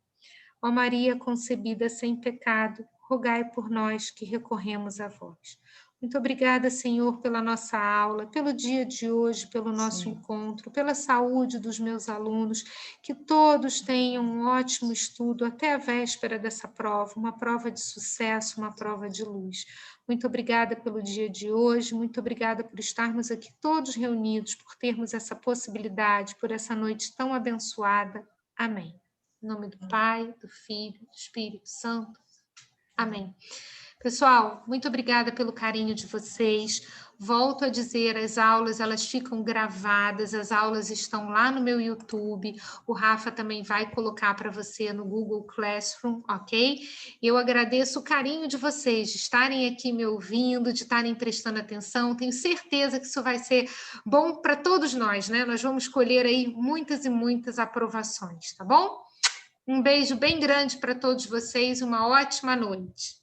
Ó Maria concebida sem pecado, rogai por nós que recorremos a vós. Muito obrigada, Senhor, pela nossa aula, pelo dia de hoje, pelo nosso encontro, pela saúde dos meus alunos, que todos tenham um ótimo estudo até a véspera dessa prova, uma prova de sucesso, uma prova de luz. Muito obrigada pelo dia de hoje, muito obrigada por estarmos aqui todos reunidos, por termos essa possibilidade, por essa noite tão abençoada. Amém. Em nome do Pai, do Filho, do Espírito Santo. Amém. Pessoal, muito obrigada pelo carinho de vocês. Volto a dizer, as aulas, elas ficam gravadas, as aulas estão lá no meu YouTube. O Rafa também vai colocar para você no Google Classroom, ok? Eu agradeço o carinho de vocês, de estarem aqui me ouvindo, de estarem prestando atenção. Tenho certeza que isso vai ser bom para todos nós, né? Nós vamos colher aí muitas e muitas aprovações, tá bom? Um beijo bem grande para todos vocês, uma ótima noite.